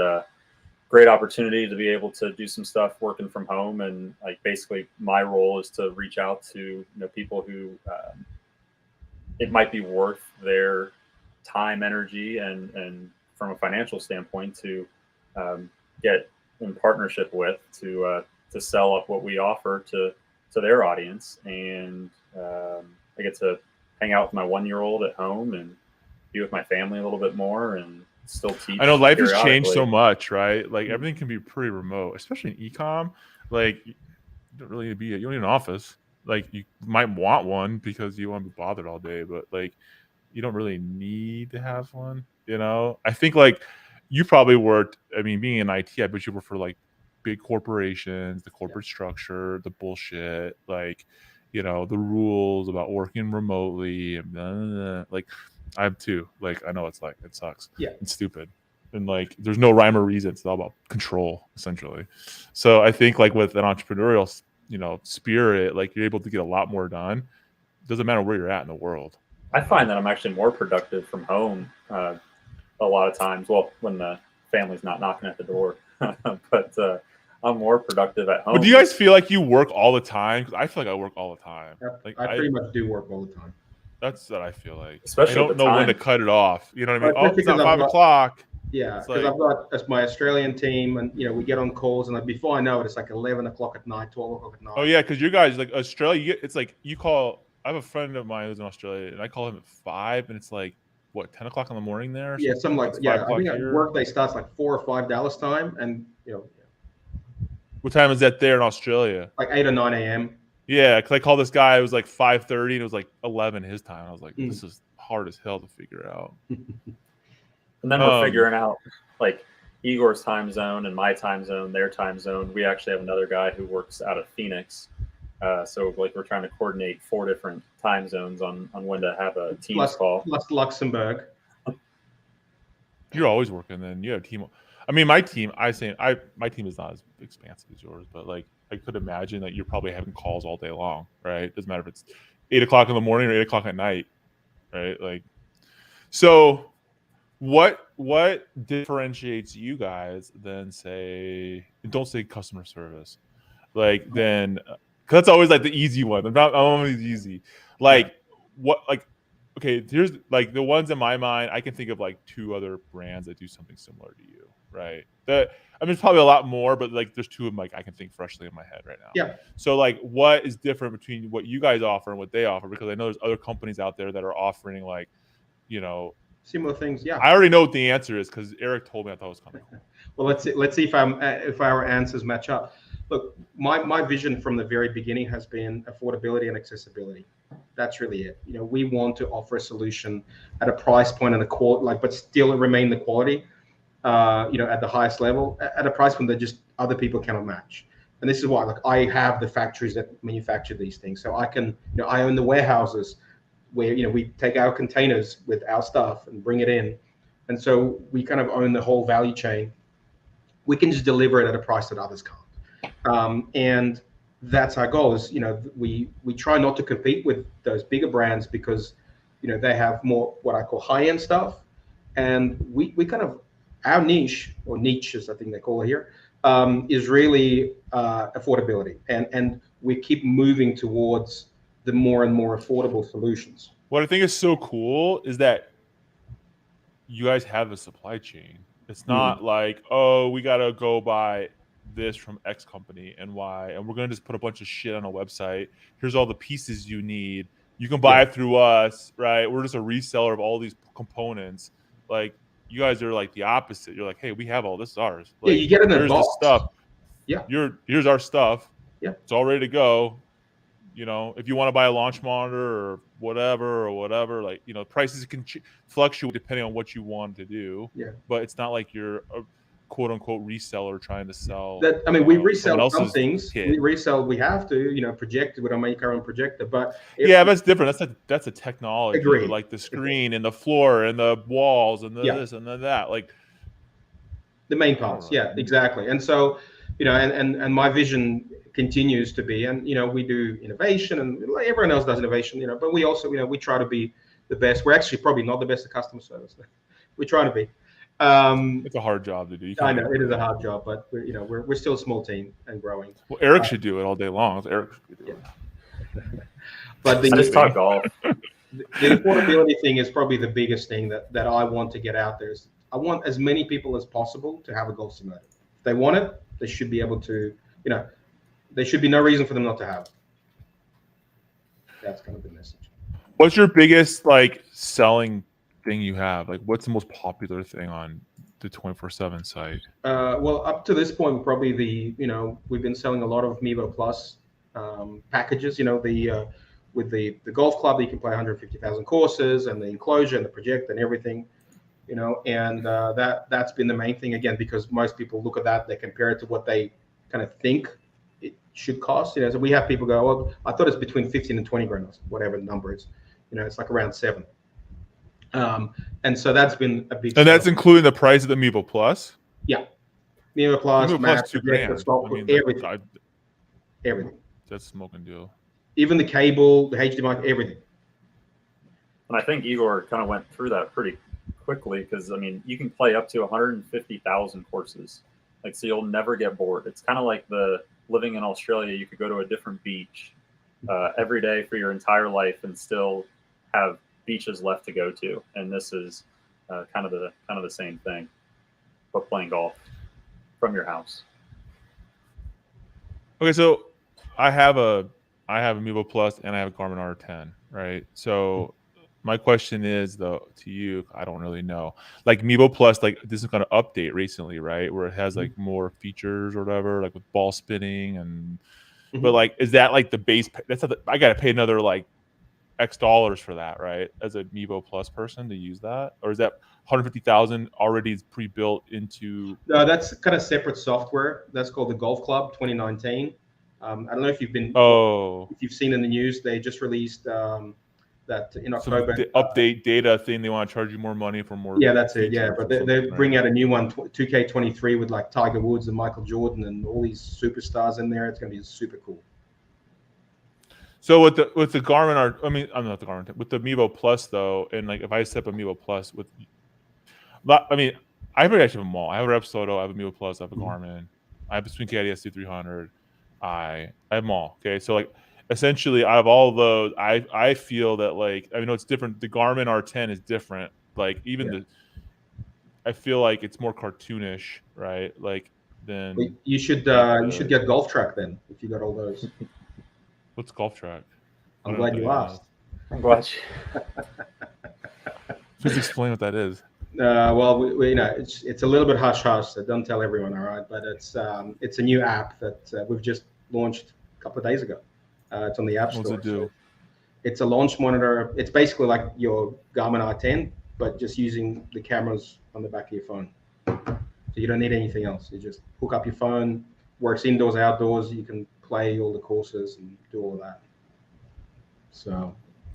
great opportunity to be able to do some stuff working from home. And like basically, my role is to reach out to people who it might be worth their time, energy, and from a financial standpoint to get in partnership with to sell up what we offer to their audience. And I get to hang out with my 1-year-old at home and be with my family a little bit more and still teach. I know life has changed so much, right? Like everything can be pretty remote, especially in e-com. Like you don't really need you don't need an office. Like you might want one because you want to be bothered all day, but like you don't really need to have one. I think like you probably worked. I mean, being in IT, I bet you work for like big corporations, the corporate structure, the bullshit, like the rules about working remotely and blah, blah, blah. Like I have too. Like I know it's like it sucks. Yeah, it's stupid, and like there's no rhyme or reason. It's all about control essentially. So I think like with an entrepreneurial spirit, like you're able to get a lot more done. Doesn't matter where you're at in the world. I find that I'm actually more productive from home a lot of times. Well, when the family's not knocking at the door, but I'm more productive at home. But do you guys feel like you work all the time? Because I feel like I work all the time. Like I pretty much do work all the time. That's what I feel like. Especially I don't know when to cut it off. You know what I mean? But it's not 5 o'clock. Yeah, because I've got as my Australian team, and we get on calls, and before I know it, it's like 11 o'clock at night, 12 o'clock at night. Oh yeah, because you guys like Australia. It's like you call. I have a friend of mine who's in Australia, and I call him at 5, and it's like what 10 o'clock in the morning there. Yeah, something like I think workday starts like 4 or 5 Dallas time, and What time is that there in Australia? Like 8 or 9 a.m. Yeah, because I called this guy. It was like 5:30, and it was like 11 his time. I was like, this is hard as hell to figure out. And then we're figuring out like Igor's time zone and my time zone, their time zone. We actually have another guy who works out of Phoenix. So like we're trying to coordinate 4 different time zones on when to have a Teams call. Plus Luxembourg. You're always working then. You have a team. I mean, my team, my team is not as expansive as yours, but like I could imagine that you're probably having calls all day long, right? Doesn't matter if it's 8 o'clock in the morning or 8 o'clock at night, right? Like, so what differentiates you guys than don't say customer service, like then, because that's always like the easy one. I'm always easy. Like what, like, okay, here's like the ones in my mind. I can think of like 2 other brands that do something similar to you, right? It's probably a lot more, but like there's 2 of them like I can think freshly in my head right now. Yeah. So like, what is different between what you guys offer and what they offer? Because I know there's other companies out there that are offering like, Similar things, yeah. I already know what the answer is because Eric told me I thought it was coming. Well, let's see if our answers match up. Look, my vision from the very beginning has been affordability and accessibility. That's really it. We want to offer a solution at a price point and a quality, but still remain the quality, at the highest level, at a price point that just other people cannot match. And this is why, I have the factories that manufacture these things, so I can, I own the warehouses where we take our containers with our stuff and bring it in, and so we kind of own the whole value chain. We can just deliver it at a price that others can't, and that's our goal. Is we try not to compete with those bigger brands because they have more what I call high-end stuff, and we kind of, our niche, or niches I think they call it here, is really affordability, and we keep moving towards the more and more affordable solutions. What I think is so cool is that you guys have a supply chain. It's not like, oh, we got to go buy this from X company and Y, and we're going to just put a bunch of shit on a website. Here's all the pieces you need. You can buy it through us, right? We're just a reseller of all these components. Like, you guys are like the opposite. You're like, hey, we have all this is ours. Like, you get it in a box. Stuff. Yeah. Here's our stuff. Yeah. It's all ready to go. If you want to buy a launch monitor or whatever, like, prices can fluctuate depending on what you want to do. Yeah. But it's not like you're a quote unquote reseller trying to sell. We resell some things. We have to, projector. We don't make our own projector, but that's different. That's a technology. Agreed. Like the screen and the floor and the walls and this and that, like the main parts. Yeah, exactly. And so, and my vision continues to be, and we do innovation, and everyone else does innovation, but we also, we try to be the best. We're actually probably not the best at customer service. We try to be. It's a hard job to do. I know it is a hard job, but we're still a small team and growing. Well, Eric should do it all day long. Eric should do it. But I just talk golf. The affordability thing is probably the biggest thing that I want to get out there. Is I want as many people as possible to have a golf simulator. If they want it, they should be able to. There should be no reason for them not to have it. That's kind of the message. What's your biggest selling thing you have? Like, what's the most popular thing on the 24/7 site? Well, up to this point, probably we've been selling a lot of Mevo Plus packages. With the golf club, you can play 150,000 courses, and the enclosure and the projector and everything. And that's been the main thing, again, because most people look at that, they compare it to what they kind of think it should cost. So we have people go, well, I thought it's between 15 and 20 grand, whatever the number is. It's like around 7. And so that's been a big. And that's including the price of the Mevo Plus. Yeah, Mevo Plus, $2,000. Everything. Everything. That's a smoking deal. Even the cable, the HDMI, everything. And I think Igor kind of went through that pretty quickly because you can play up to 150,000 courses. So you'll never get bored. It's kind of like living in Australia. You could go to a different beach every day for your entire life and still have beaches left to go to. And this is kind of the same thing, but playing golf from your house. Okay, so I have a Mevo Plus and I have a Garmin R10, right? So my question is, though, to you, I don't really know. Like Mevo Plus, this is kind of update recently, right? Where it has more features or whatever, like with ball spinning and. But is that the base? I got to pay another X dollars for that, right? As a Mevo Plus person to use that, or is that 150,000 already pre-built into? No, that's kind of separate software. That's called the Golf Club 2019. I don't know if you've been. If you've seen in the news, they just released that in October. The update data thing, they want to charge you more money for more. Yeah, that's it. Yeah, but they bring out a new one, 2K23, with Tiger Woods and Michael Jordan and all these superstars in there. It's going to be super cool. So with the Garmin, I'm not the Garmin, with the Mevo Plus though, and if I set up a Mevo Plus with, I actually have them all. I have a Repsodo, I have a Mevo Plus, I have a Garmin, I have a Swing Caddy SC300, I have them all. Okay, so essentially, out of all of those, I feel that it's different. The Garmin R10 is different. I feel like it's more cartoonish, right? Than you should get GolfTrack then if you got all those. What's GolfTrack? I'm glad you asked. I'm glad. Please explain what that is. Well, we it's a little bit hush hush, so don't tell everyone, all right? But it's a new app that we've just launched a couple of days ago. It's on the App Store. What does it do? So it's a launch monitor. It's basically like your Garmin i10, but just using the cameras on the back of your phone. So you don't need anything else. You just hook up your phone, works indoors, outdoors. You can play all the courses and do all of that. So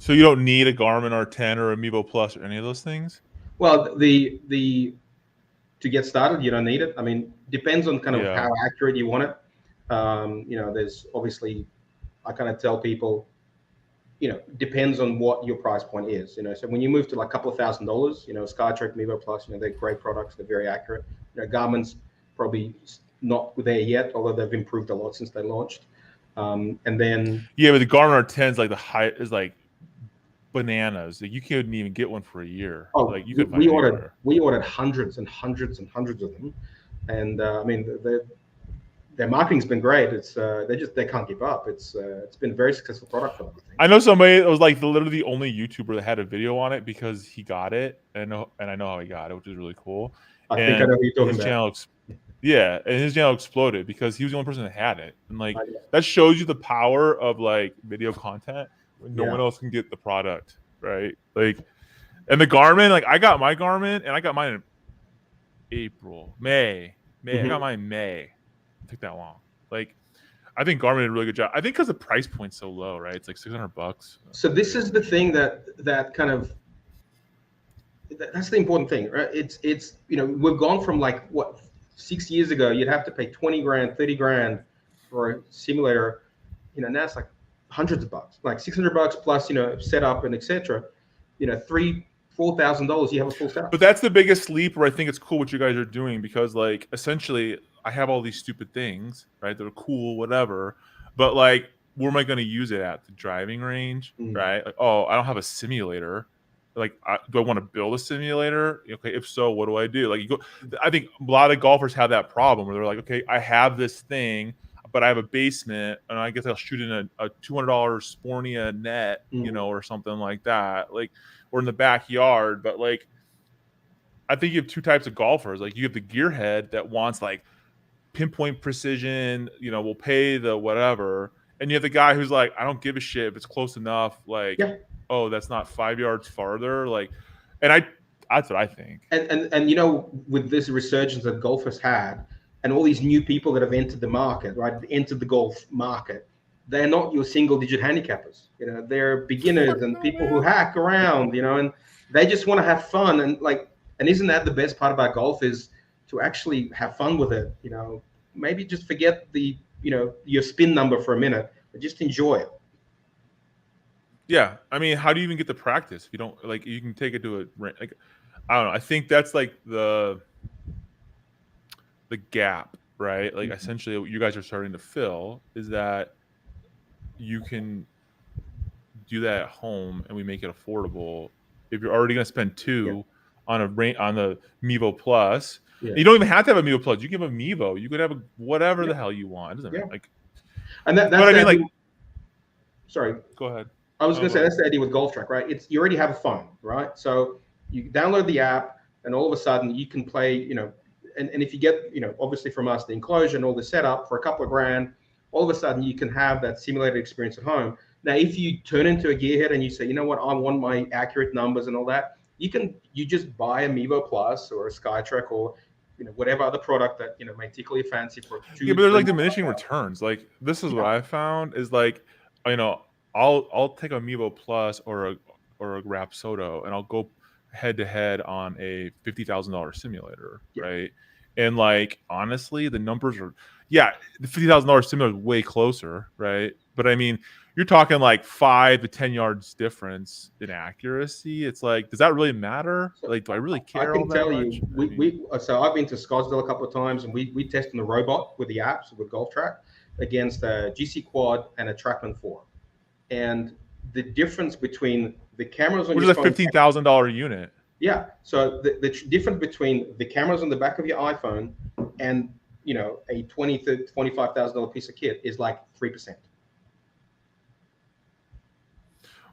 you don't need a Garmin R10 or a Mevo Plus or any of those things? Well, the to get started, you don't need it. I mean, depends on kind of how accurate you want it. There's obviously, I kind of tell people, depends on what your price point is. So when you move to like a couple of $1,000, SkyTrack, Mevo Plus, they're great products. They're very accurate. Garmin's probably not there yet, although they've improved a lot since they launched. And then but the Garmin R10 is like the height is like bananas. Like you couldn't even get one for a year. Oh, like you could we ordered hundreds and hundreds and hundreds of them, and I mean their marketing's been great. It's they can't give up. It's been a very successful product for them. I know somebody that was like literally the only YouTuber that had a video on it because he got it, and I know how he got it, which is really cool. I think I know who you're talking about. And his channel exploded because he was the only person that had it, and like that shows you the power of like video content when no one else can get the product, right? Like, and the Garmin, like I got my Garmin, and I got mine in May. I got mine in May. It took that long. Like, I think Garmin did a really good job. I think because the price point's so low, right? It's like $600. So this is the thing that kind of that's the important thing, right? It's we've gone from like what 6 years ago you'd have to pay 20 grand, 30 grand for a simulator. Now it's like hundreds of bucks, like $600 plus, setup and etc. $3,000-$4,000, you have a full setup. But that's the biggest leap where I think it's cool what you guys are doing, because like essentially I have all these stupid things, right? That are cool, whatever. But like, where am I going to use it at? The driving range, right? Like, oh, I don't have a simulator. Like, do I want to build a simulator? Okay, if so, what do I do? Like, I think a lot of golfers have that problem where they're like, okay, I have this thing, but I have a basement, and I guess I'll shoot in a $200 Spornia net, or something like that, like, or in the backyard. But like, I think you have two types of golfers. Like, you have the gearhead that wants like pinpoint precision, will pay the whatever, and you have the guy who's like, I don't give a shit if it's close enough. Like, oh, that's not 5 yards farther. Like, and that's what I think. And with this resurgence that golf has had, and all these new people that have entered the market, right? Entered the golf market. They're not your single-digit handicappers. They're beginners and people who hack around. And they just want to have fun. And isn't that the best part about golf, is to actually have fun with it? Maybe just forget your spin number for a minute, but just enjoy it. Yeah, I mean, how do you even get the practice if you don't like? You can take it to like, I don't know. I think that's like the gap, right? Like, essentially, what you guys are starting to fill is that you can do that at home, and we make it affordable. If you're already going to spend on the Mevo Plus, you don't even have to have a Mevo Plus. You can have a Mevo. You could have whatever the hell you want. It doesn't matter. Like, and that's what I mean. Like, sorry, go ahead. I was going to say that's the idea with GolfTrack, right? You already have a phone, right? So you download the app, and all of a sudden you can play, and if you get, obviously from us, the enclosure and all the setup for a couple of grand, all of a sudden you can have that simulated experience at home. Now, if you turn into a gearhead and you say, you know what, I want my accurate numbers and all that, you just buy a Mevo Plus or a SkyTrack or whatever other product that may tickle your fancy for. But there's like diminishing returns. Like, this is what I found is like, I'll take a Mevo Plus or a Rapsodo, and I'll go head to head on a $50,000 simulator, right? And like, honestly, the numbers are the $50,000 simulator is way closer, right? But I mean, you're talking like 5 to 10 yards difference in accuracy. It's like, does that really matter? Like, do I really care? I can tell you, so I've been to Scottsdale a couple of times, and we tested the robot with the apps with GolfTrack against a GC Quad and a TrackMan 4. And the difference between the cameras on which your is a $15,000 unit. Yeah. So the difference between the cameras on the back of your iPhone and a $20,000 to $25,000 piece of kit is like 3%.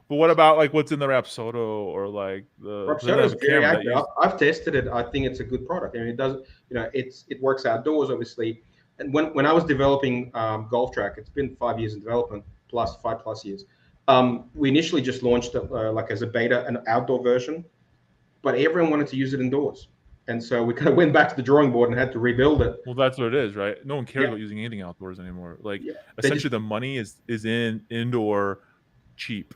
But what about like what's in the Rapsodo or like the Rapsodo is very camera that accurate. I've tested it. I think it's a good product. I mean, it does, it works outdoors, obviously. And when I was developing GolfTrack, it's been 5 years in development, plus 5+ years. We initially just launched it like as a beta, an outdoor version, but everyone wanted to use it indoors. And so we kind of went back to the drawing board and had to rebuild it. Well, that's what it is, right? No one cares Yeah. about using anything outdoors anymore. Like They essentially the money is in indoor cheap.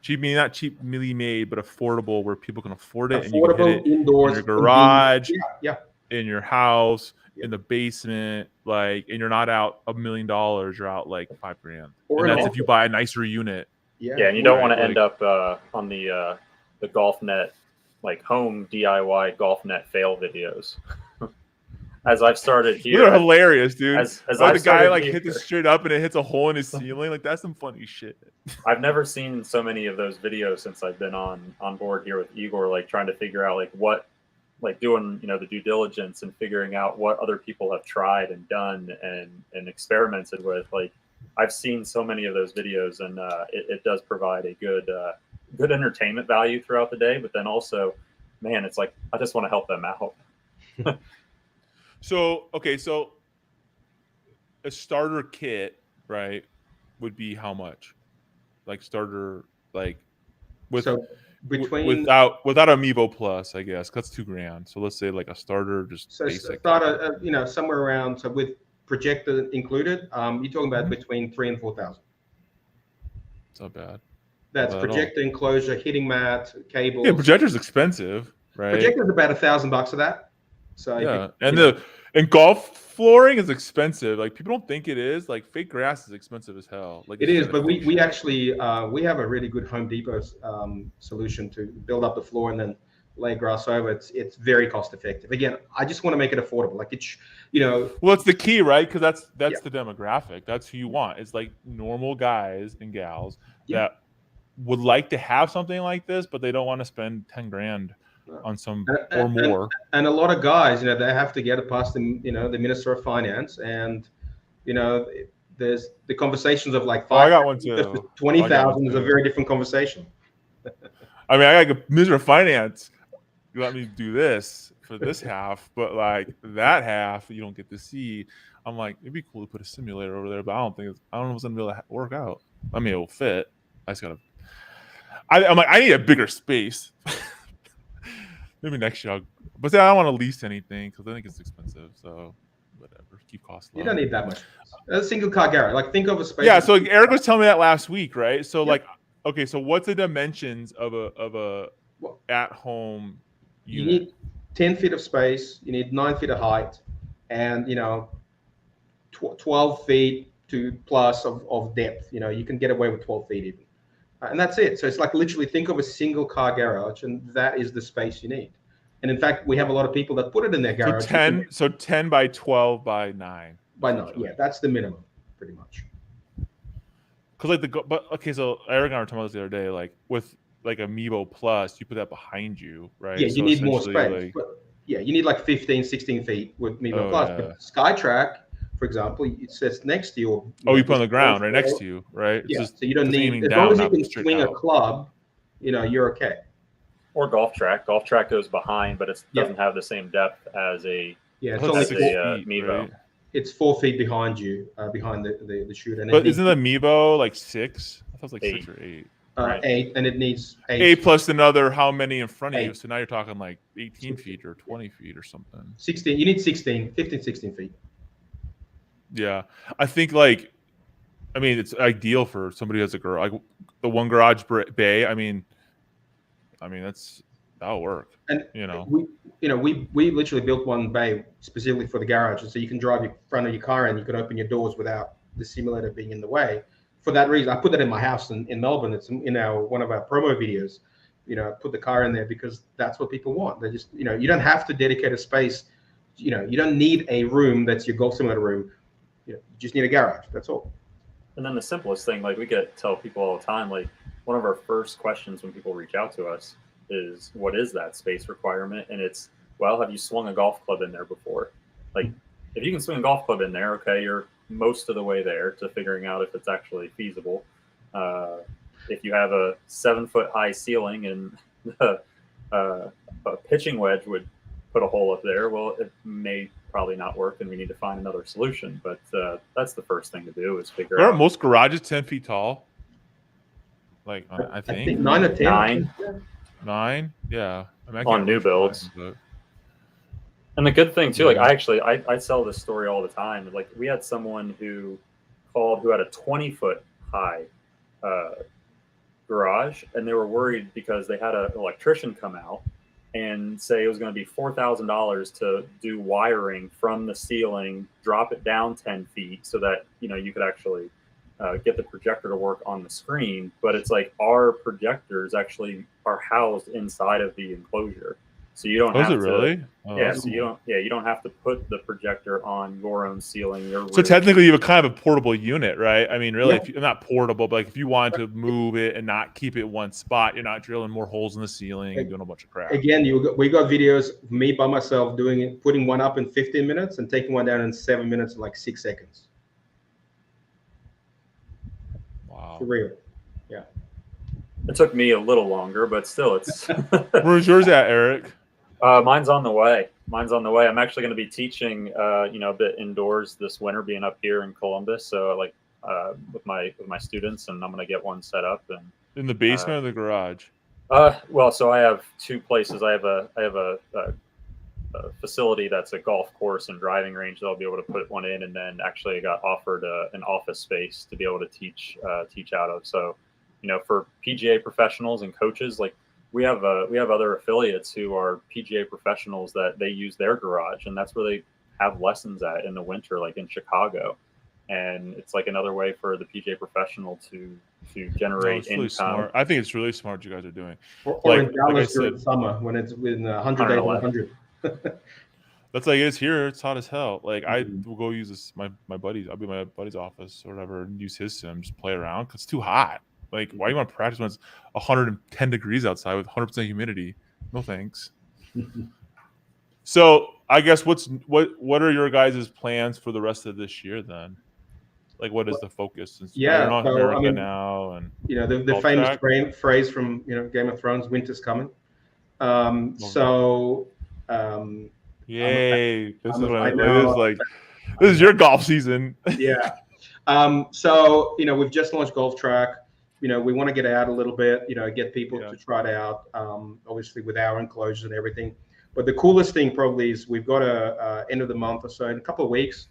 Cheap meaning not cheap really made, but affordable where people can afford it and you can hit it indoors, in your garage, yeah, in your house, in the basement, like, and you're not out $1 million, you're out like $5,000. Or and an that's if office. you buy a nicer unit. Yeah, and you don't want to Right, end up on the golf net, like home DIY golf net fail videos. As I've started here, They're hilarious, dude. As like I've the guy started like here, hits it straight up and it hits a hole in his ceiling. Like that's some funny shit. I've never seen so many of those videos since I've been on board here with Igor, like trying to figure out like what, like doing the due diligence and figuring out what other people have tried and done and experimented with. Like I've seen so many of those videos, and it does provide a good entertainment value throughout the day. But then also, man, it's like I just want to help them out. So a starter kit, right, would be how much? Like starter, like without Amiibo Plus, I guess. That's $2,000. So let's say like a starter, just basic. Start somewhere around. So with projector included, you're talking about between $3,000 and $4,000. It's not bad. That's projector enclosure, hitting mat, cables. Yeah, projector's expensive, right? Projector's about $1,000 of that. So yeah, and golf flooring is expensive. Like people don't think it is. Like fake grass is expensive as hell. Like it is, but we actually we have a really good Home Depot solution to build up the floor and then lay grass over. It's very cost effective. Again, I just want to make it affordable. Like it's Well, it's the key, right? Because that's the demographic. That's who you want. It's like normal guys and gals that would like to have something like this, but they don't want to spend $10,000 on some or more. And a lot of guys, they have to get it past the Minister of Finance, and there's the conversations of like I got one too. 20,000 is a very different conversation. I mean, I got Minister of Finance. You let me do this for this half, but like that half you don't get to see. I'm like, it'd be cool to put a simulator over there, but I don't know if it's gonna be able to work out. I mean, it will fit. I just gotta. I'm like, I need a bigger space. Maybe next year, but I don't want to lease anything because I think it's expensive. So whatever, keep costs low. You don't need that much. A single car garage, like think of a space. Yeah, so like, Eric was telling me that last week, right? So like, okay, so what's the dimensions of a at home unit? You need 10 feet of space. You need 9 feet of height, and 12 feet to plus of depth. You can get away with 12 feet even. And that's it. So it's like literally think of a single car garage, and that is the space you need. And in fact, we have a lot of people that put it in their garage. So 10 by 12 by 9. By 9, yeah, that's the minimum, pretty much. Because so Eric and I were talking about this the other day, like with like Amiibo Plus, you put that behind you, right? Yeah, you so need more space. But yeah, you need like 15, 16 feet with Amiibo Plus. Yeah. But SkyTrack, for example, it sits next to you. You put on the ground right next to you, right? Yeah, so you don't need, as long as you can swing a club, you're okay. Or GolfTrack. GolfTrack goes behind, but it doesn't have the same depth as a it's only Amiibo. Right? It's 4 feet behind you, behind the shooter. But isn't the Amiibo like 6? I thought it was like 8. 6 or 8. Right. 8, and it needs 8 plus another how many in front of you? So now you're talking like 18 feet or 20 feet or something. 16. You need 16 feet. Yeah, I think it's ideal for somebody who has a garage, like the one garage bay. I mean, that'll work. And we literally built one bay specifically for the garage, so you can drive your front of your car and you can open your doors without the simulator being in the way. For that reason, I put that in my house in Melbourne. It's in one of our promo videos. Put the car in there because that's what people want. They just you don't have to dedicate a space. You don't need a room that's your golf simulator room. You just need a garage. That's all. And then the simplest thing, like we get tell people all the time, like one of our first questions when people reach out to us is, what is that space requirement? And it's, well, have you swung a golf club in there before? Like if you can swing a golf club in there, okay, you're most of the way there to figuring out if it's actually feasible. if you have a 7-foot high ceiling and a pitching wedge would put a hole up there, well, it may probably not work, and we need to find another solution. But that's the first thing to do is figure out. Aren't most garages 10 feet tall? Like, I think 9 or 10. 9. 9. Yeah. I mean, I On can't new reach builds. 9, but... And the good thing too, like Yeah. I tell this story all the time. Like we had someone who called who had a 20-foot high garage, and they were worried because they had an electrician come out and say it was going to be $4,000 to do wiring from the ceiling, drop it down 10 feet so that you could actually get the projector to work on the screen. But it's like our projectors actually are housed inside of the enclosure. So you don't have to really? Yeah, so you don't have to put the projector on your own ceiling. So technically you have a kind of a portable unit, right? I mean, really, Yeah. if you're not portable, but like if you want to move it and not keep it one spot, you're not drilling more holes in the ceiling and doing a bunch of crap. Again, we got videos of me by myself doing it, putting one up in 15 minutes and taking one down in 7 minutes in like 6 seconds. Wow. For real. It took me a little longer, but still, it's. Where's yours at, Eric? Mine's on the way. I'm actually going to be teaching, a bit indoors this winter, being up here in Columbus. So with my students, and I'm going to get one set up. And In the basement or the garage? well, so I have 2 places. I have a facility that's a golf course and driving range that I'll be able to put one in, and then actually I got offered an office space to be able to teach out of. So, for PGA professionals and coaches, like we have other affiliates who are PGA professionals that they use their garage, and that's where they have lessons at in the winter, like in Chicago. And it's like another way for the PGA professional to generate it's really income. smart. I think it's really smart what you guys are doing. Or in Dallas during summer when it's in 100 days 100. That's like it is here. It's hot as hell. Like I will go use this my buddy's. I'll be in my buddy's office or whatever and use his sims, play around because it's too hot. Like why do you want to practice when it's 110 degrees outside with 100% humidity? No thanks. So I guess what are your guys' plans for the rest of this year then? Like what is the focus? Since you're not in America now, and the famous phrase from Game of Thrones, "Winter's coming." Yay! This is your golf season. Yeah. So we've just launched GolfTrack. We want to get out a little bit. Get people to try it out. Obviously with our enclosures and everything. But the coolest thing probably is we've got a end of the month or so, in a couple of weeks,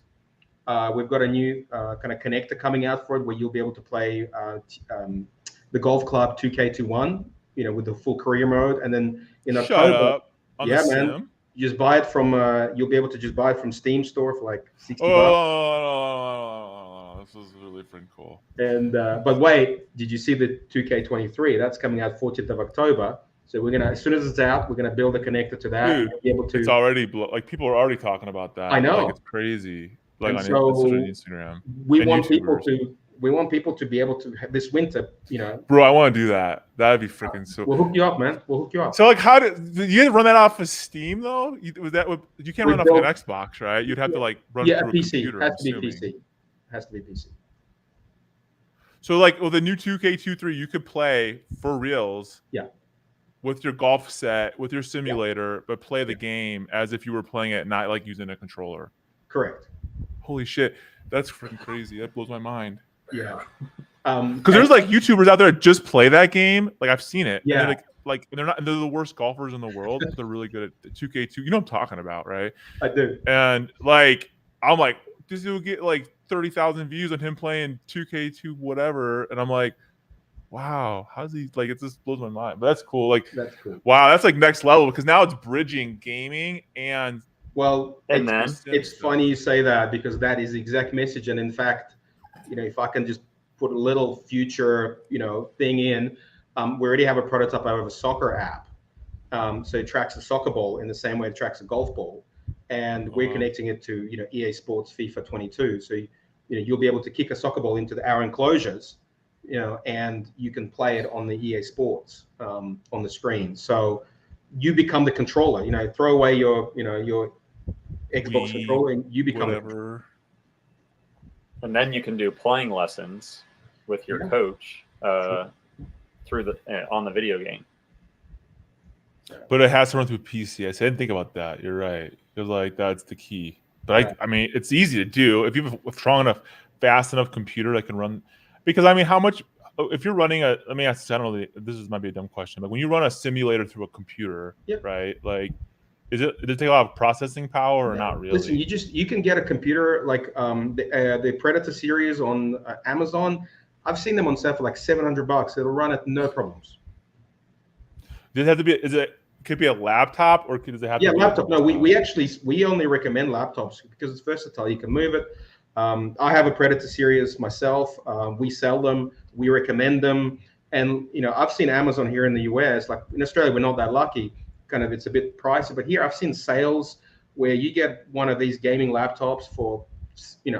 we've got a new kind of connector coming out for it where you'll be able to play the Golf Club 2K21, with the full career mode, and then in October, man. You just buy it from. You'll be able to just buy it from Steam store for like $60. Oh, this is really freaking cool. And but wait, did you see the 2K23? That's coming out 14th of October. So we're gonna, as soon as it's out, we're gonna build a connector to that. Dude, and be able to. It's already people are already talking about that. I know. Like, it's crazy. Like on Instagram. We want people to be able to have this winter. Bro, I want to do that. That'd be freaking so. We'll hook you up, man. We'll hook you up. So like, how did you run that off of Steam though? You can't run off an Xbox, right? You'd have to like run through a PC. computer. Has to be PC. Has to be PC. So like, the new 2K23, you could play for reals. Yeah. With your golf set, with your simulator, but play the game as if you were playing it, not like using a controller. Correct. Holy shit, that's freaking crazy. That blows my mind. Yeah. Because there's like YouTubers out there that just play that game. Like I've seen it. Yeah. And they're the worst golfers in the world. But they're really good at 2K2. You know what I'm talking about, right? I do. And like, I'm like, this dude will get like 30,000 views on him playing 2K2 whatever, and I'm like, wow, how's he like? It just blows my mind. But that's cool. Like, that's cool. Wow, that's like next level because now it's bridging gaming and. Well, it's funny you say that because that is the exact message. And in fact, if I can just put a little future, thing in, we already have a prototype of a soccer app. So it tracks a soccer ball in the same way it tracks a golf ball. And we're connecting it to, EA Sports FIFA 22. So, you'll be able to kick a soccer ball into our enclosures, and you can play it on the EA Sports on the screen. So you become the controller, throw away your Xbox controller and you become whatever. And then you can do playing lessons with your coach through the on the video game. But it has to run through PC. I didn't think about that. You're right. Because like that's the key. But Yeah. I mean, it's easy to do if you have a strong enough, fast enough computer that can run. Because I mean, how much? If you're running a, let me ask. I don't know. Might be a dumb question. But when you run a simulator through a computer, Yep. right? Like, does it take a lot of processing power or not really? Listen, you can get a computer like the Predator series on Amazon. I've seen them on sale for like $700. It'll run it no problems. Does it have to be? Could be a laptop or does it have? Yeah, to be laptop. No, we only recommend laptops because it's versatile. You can move it. I have a Predator series myself. We sell them. We recommend them. And I've seen Amazon here in the US. Like in Australia, we're not that lucky. Kind of, it's a bit pricey. But here, I've seen sales where you get one of these gaming laptops for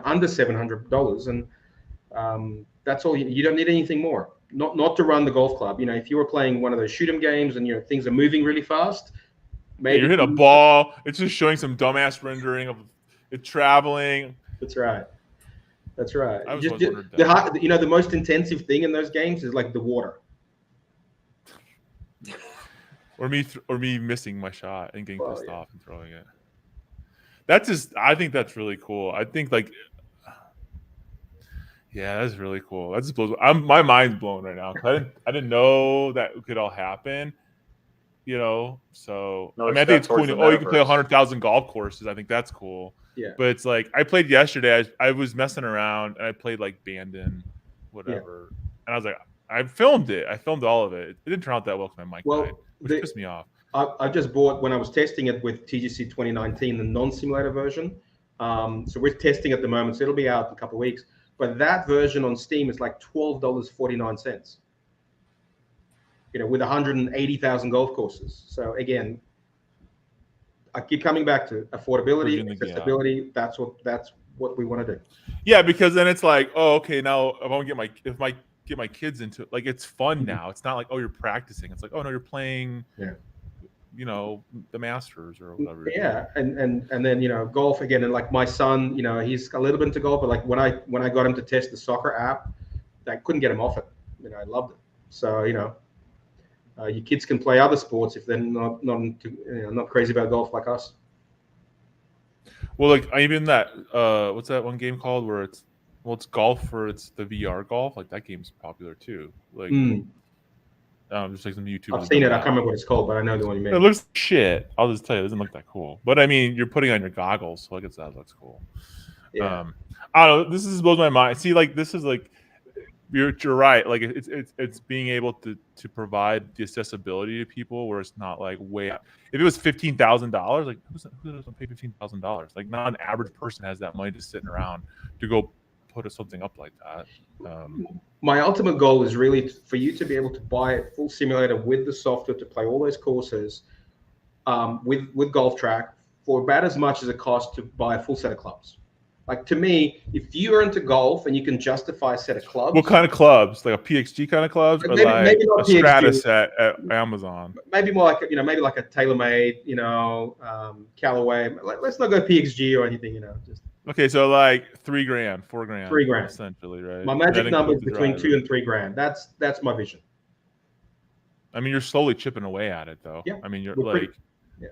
under $700, and that's all. You don't need anything more. Not to run the golf club. If you were playing one of those shoot 'em games and things are moving really fast, maybe you're hitting a ball. It's just showing some dumbass rendering of it traveling. That's right. That's right. I was wondering that. The most intensive thing in those games is like the water. Or me missing my shot and getting pissed off and throwing it. I think that's really cool. I think yeah, that's really cool. That just blows. My mind's blown right now. I didn't know that could all happen. So I think it's cool. You can play 100,000 golf courses. I think that's cool. Yeah. But it's like I played yesterday. I was messing around and I played like Bandon, whatever. Yeah. And I was like, I filmed it. I filmed all of it. It didn't turn out that well because my mic died, which pissed me off. I just bought, when I was testing it with TGC 2019, the non-simulator version. So we're testing at the moment. So it'll be out in a couple of weeks. But that version on Steam is like $12.49. With 180,000 golf courses. So again, I keep coming back to affordability, accessibility. That's what we want to do. Yeah, because then it's like, oh, okay, now if I get my kids into it, like it's fun now. It's not like, oh, you're practicing. It's like, oh no, you're playing. Yeah. The Masters or whatever. Yeah, and then golf again, and like my son, he's a little bit into golf, but like when I got him to test the soccer app, I couldn't get him off it. I loved it. So your kids can play other sports if they're not crazy about golf like us. Well, like even that what's that one game called where it's golf or it's the VR golf, like that game's popular too. Like just like some YouTube. I've seen it. I can't remember what it's called, but I know the one you mean. It looks like shit. I'll just tell you, it doesn't look that cool. But I mean, you're putting on your goggles, so I guess that looks cool. Yeah. I don't know. This is blows my mind. See, like this is like you're right. Like it's being able to provide the accessibility to people where it's not like way. If it was $15,000, like who doesn't pay $15,000? Like not an average person has that money just sitting around to go put something up like that. My ultimate goal is really for you to be able to buy a full simulator with the software to play all those courses with GolfTrack for about as much as it costs to buy a full set of clubs. Like to me, if you are into golf and you can justify a set of clubs. What kind of clubs? Like a PXG kind of clubs, or maybe not a PXG. Stratus at Amazon? Maybe more like maybe like a TaylorMade, Callaway. Let's not go PXG or anything, just. Okay, so like $3,000, $4,000, $3,000 essentially, right? My magic number is between $2,000 and $3,000. That's my vision. I mean, you're slowly chipping away at it, though. Yeah, I mean, you're yeah.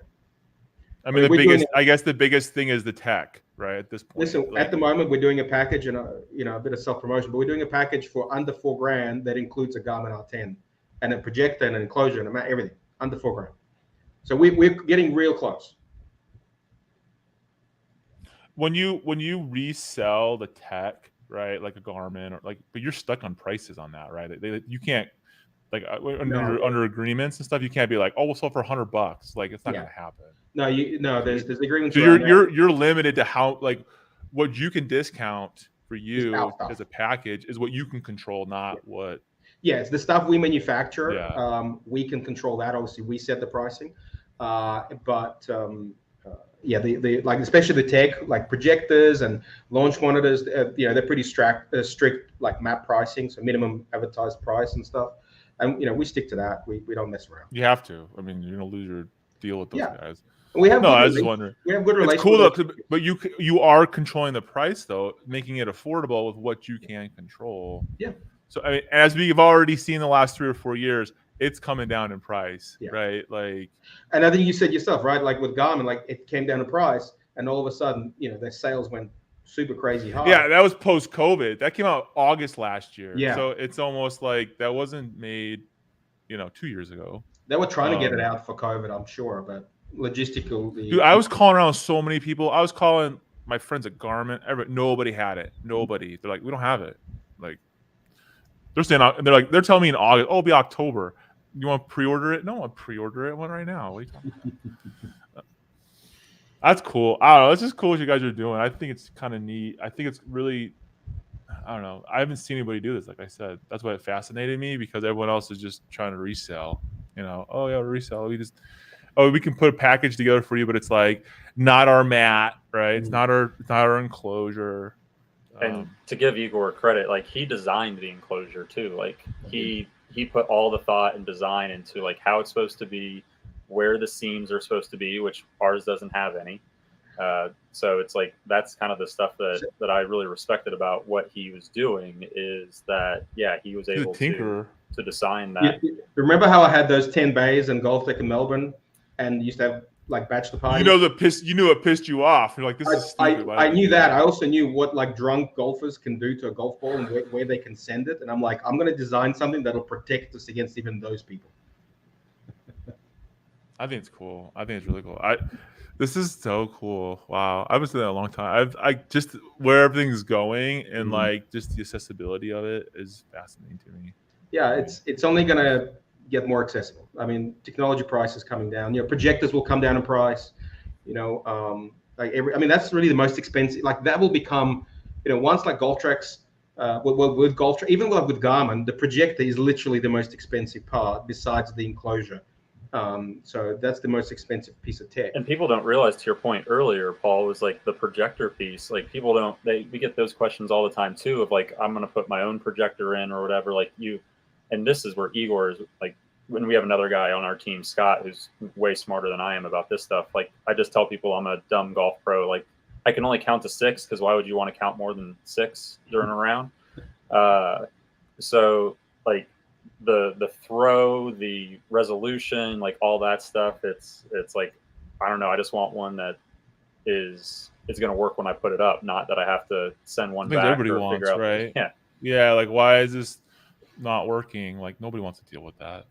I mean, the biggest thing is the tech, right? At this point. Listen, at the moment, we're doing a package and a bit of self promotion, but we're doing a package for under $4,000 that includes a Garmin R10 and a projector and an enclosure and everything under $4,000. So we're getting real close. When you resell the tech, right, like a Garmin or but you're stuck on prices on that, right? You can't under agreements and stuff. You can't be like, oh, we'll sell for $100. Like it's not going to happen. No, there's agreements. So you're limited to how what you can discount for you as a package is what you can control, not what. Yes, the stuff we manufacture, we can control that. Obviously, we set the pricing, but. The especially the tech like projectors and launch monitors, they're pretty strict like map pricing, so minimum advertised price and stuff, and we stick to that. We don't mess around. You have to. I mean, you're gonna lose your deal with those guys. We have. I was just wondering. We have good relations. It's cool though, but you are controlling the price though, making it affordable with what you can control. Yeah. So I mean, as we've already seen the last 3 or 4 years, it's coming down in price, Yeah. right? Like, and I think you said yourself, right? Like with Garmin, like it came down in price, and all of a sudden, their sales went super crazy high. yeah, that was post-COVID. That came out August last year. Yeah. So it's almost like that wasn't made, 2 years ago. They were trying to get it out for COVID, I'm sure, but logistically. Dude, I was calling around so many people. I was calling my friends at Garmin. Nobody had it. Nobody. They're like, we don't have it. Like, they're saying, they're telling me in August. Oh, it'll be October. You want to pre-order it? No, I'll pre-order it. One right now. What are you talking about? That's cool. I don't know. It's just cool what you guys are doing. I think it's kind of neat. I think it's really, I don't know. I haven't seen anybody do this. Like I said, that's why it fascinated me, because everyone else is just trying to resell. Oh yeah, resell. We can put a package together for you, but it's like not our mat, right? It's not our enclosure. And to give Igor credit, like he designed the enclosure too. Like he put all the thought and design into like how it's supposed to be, where the seams are supposed to be, which ours doesn't have any. So it's like that's kind of the stuff that I really respected about what he was doing, is that he was able to design that. Remember how I had those 10 bays in GolfTrack in Melbourne, and used to have like bachelor parties? You knew it pissed you off. You're like, this is stupid. I knew that. I also knew what like drunk golfers can do to a golf ball and where they can send it. And I'm like, I'm going to design something that'll protect us against even those people. I think it's cool. I think it's really cool. This is so cool. Wow. I've been saying that a long time. I just where everything's going and like just the accessibility of it is fascinating to me. Yeah, it's only going to get more accessible. I mean, technology price is coming down. Projectors will come down in price. That's really the most expensive. Like that will become, once like GolfTrack's, with GolfTrack, even with Garmin, the projector is literally the most expensive part besides the enclosure. So that's the most expensive piece of tech. And people don't realize, to your point earlier, Paul, was like the projector piece. Like we get those questions all the time too, of like, I'm going to put my own projector in or whatever. Like and this is where Igor is like, when we have another guy on our team, Scott, who's way smarter than I am about this stuff. Like I just tell people I'm a dumb golf pro. Like I can only count to 6, because why would you want to count more than 6 during a round? So like the throw, the resolution, like all that stuff, it's like, I don't know. I just want one that is going to work when I put it up, not that I have to send one back. Everybody wants, right? Yeah. Yeah. Like, why is this not working? Like, nobody wants to deal with that.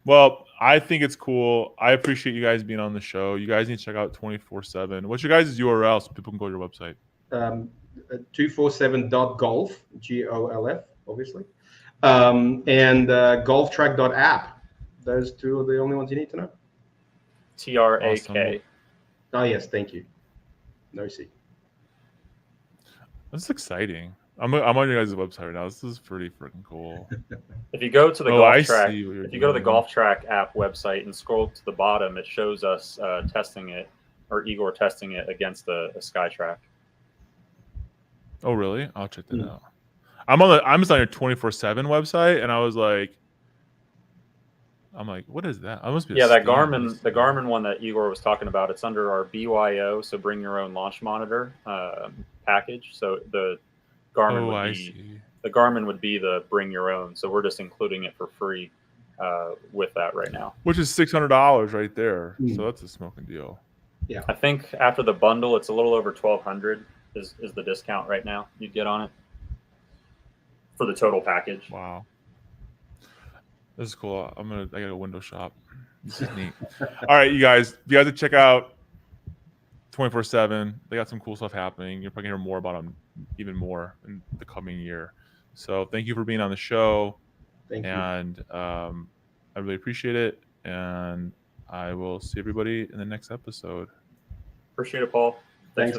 Well, I think it's cool. I appreciate you guys being on the show. You guys need to check out 24/7. What's your guys' URL so people can go to your website? 247.golf, GOLF, obviously, and GolfTrack.app. Those two are the only ones you need to know. TRAK. Awesome. Oh yes, thank you. No C. That's exciting. I'm on your guys' website right now. This is pretty freaking cool. If you go to the GolfTrack, if you go to the GolfTrack app website and scroll to the bottom, it shows us testing it, or Igor testing it against a SkyTrack. Oh really? I'll check that out. I'm just on your 24/7 website, and I was like, what is that? That must be the Garmin one that Igor was talking about. It's under our BYO, so bring your own launch monitor package. So the Garmin would be the bring your own. So we're just including it for free with that right now. Which is $600 right there. So that's a smoking deal. Yeah. I think after the bundle, it's a little over $1,200 is the discount right now you'd get on it for the total package. Wow. This is cool. I got a window shop. This is neat. All right, you guys have to check out 24/7. They got some cool stuff happening. You're probably gonna hear more about them, even more in the coming year. So thank you for being on the show. Thank you. And I really appreciate it. And I will see everybody in the next episode. Appreciate it, Paul. Thanks for the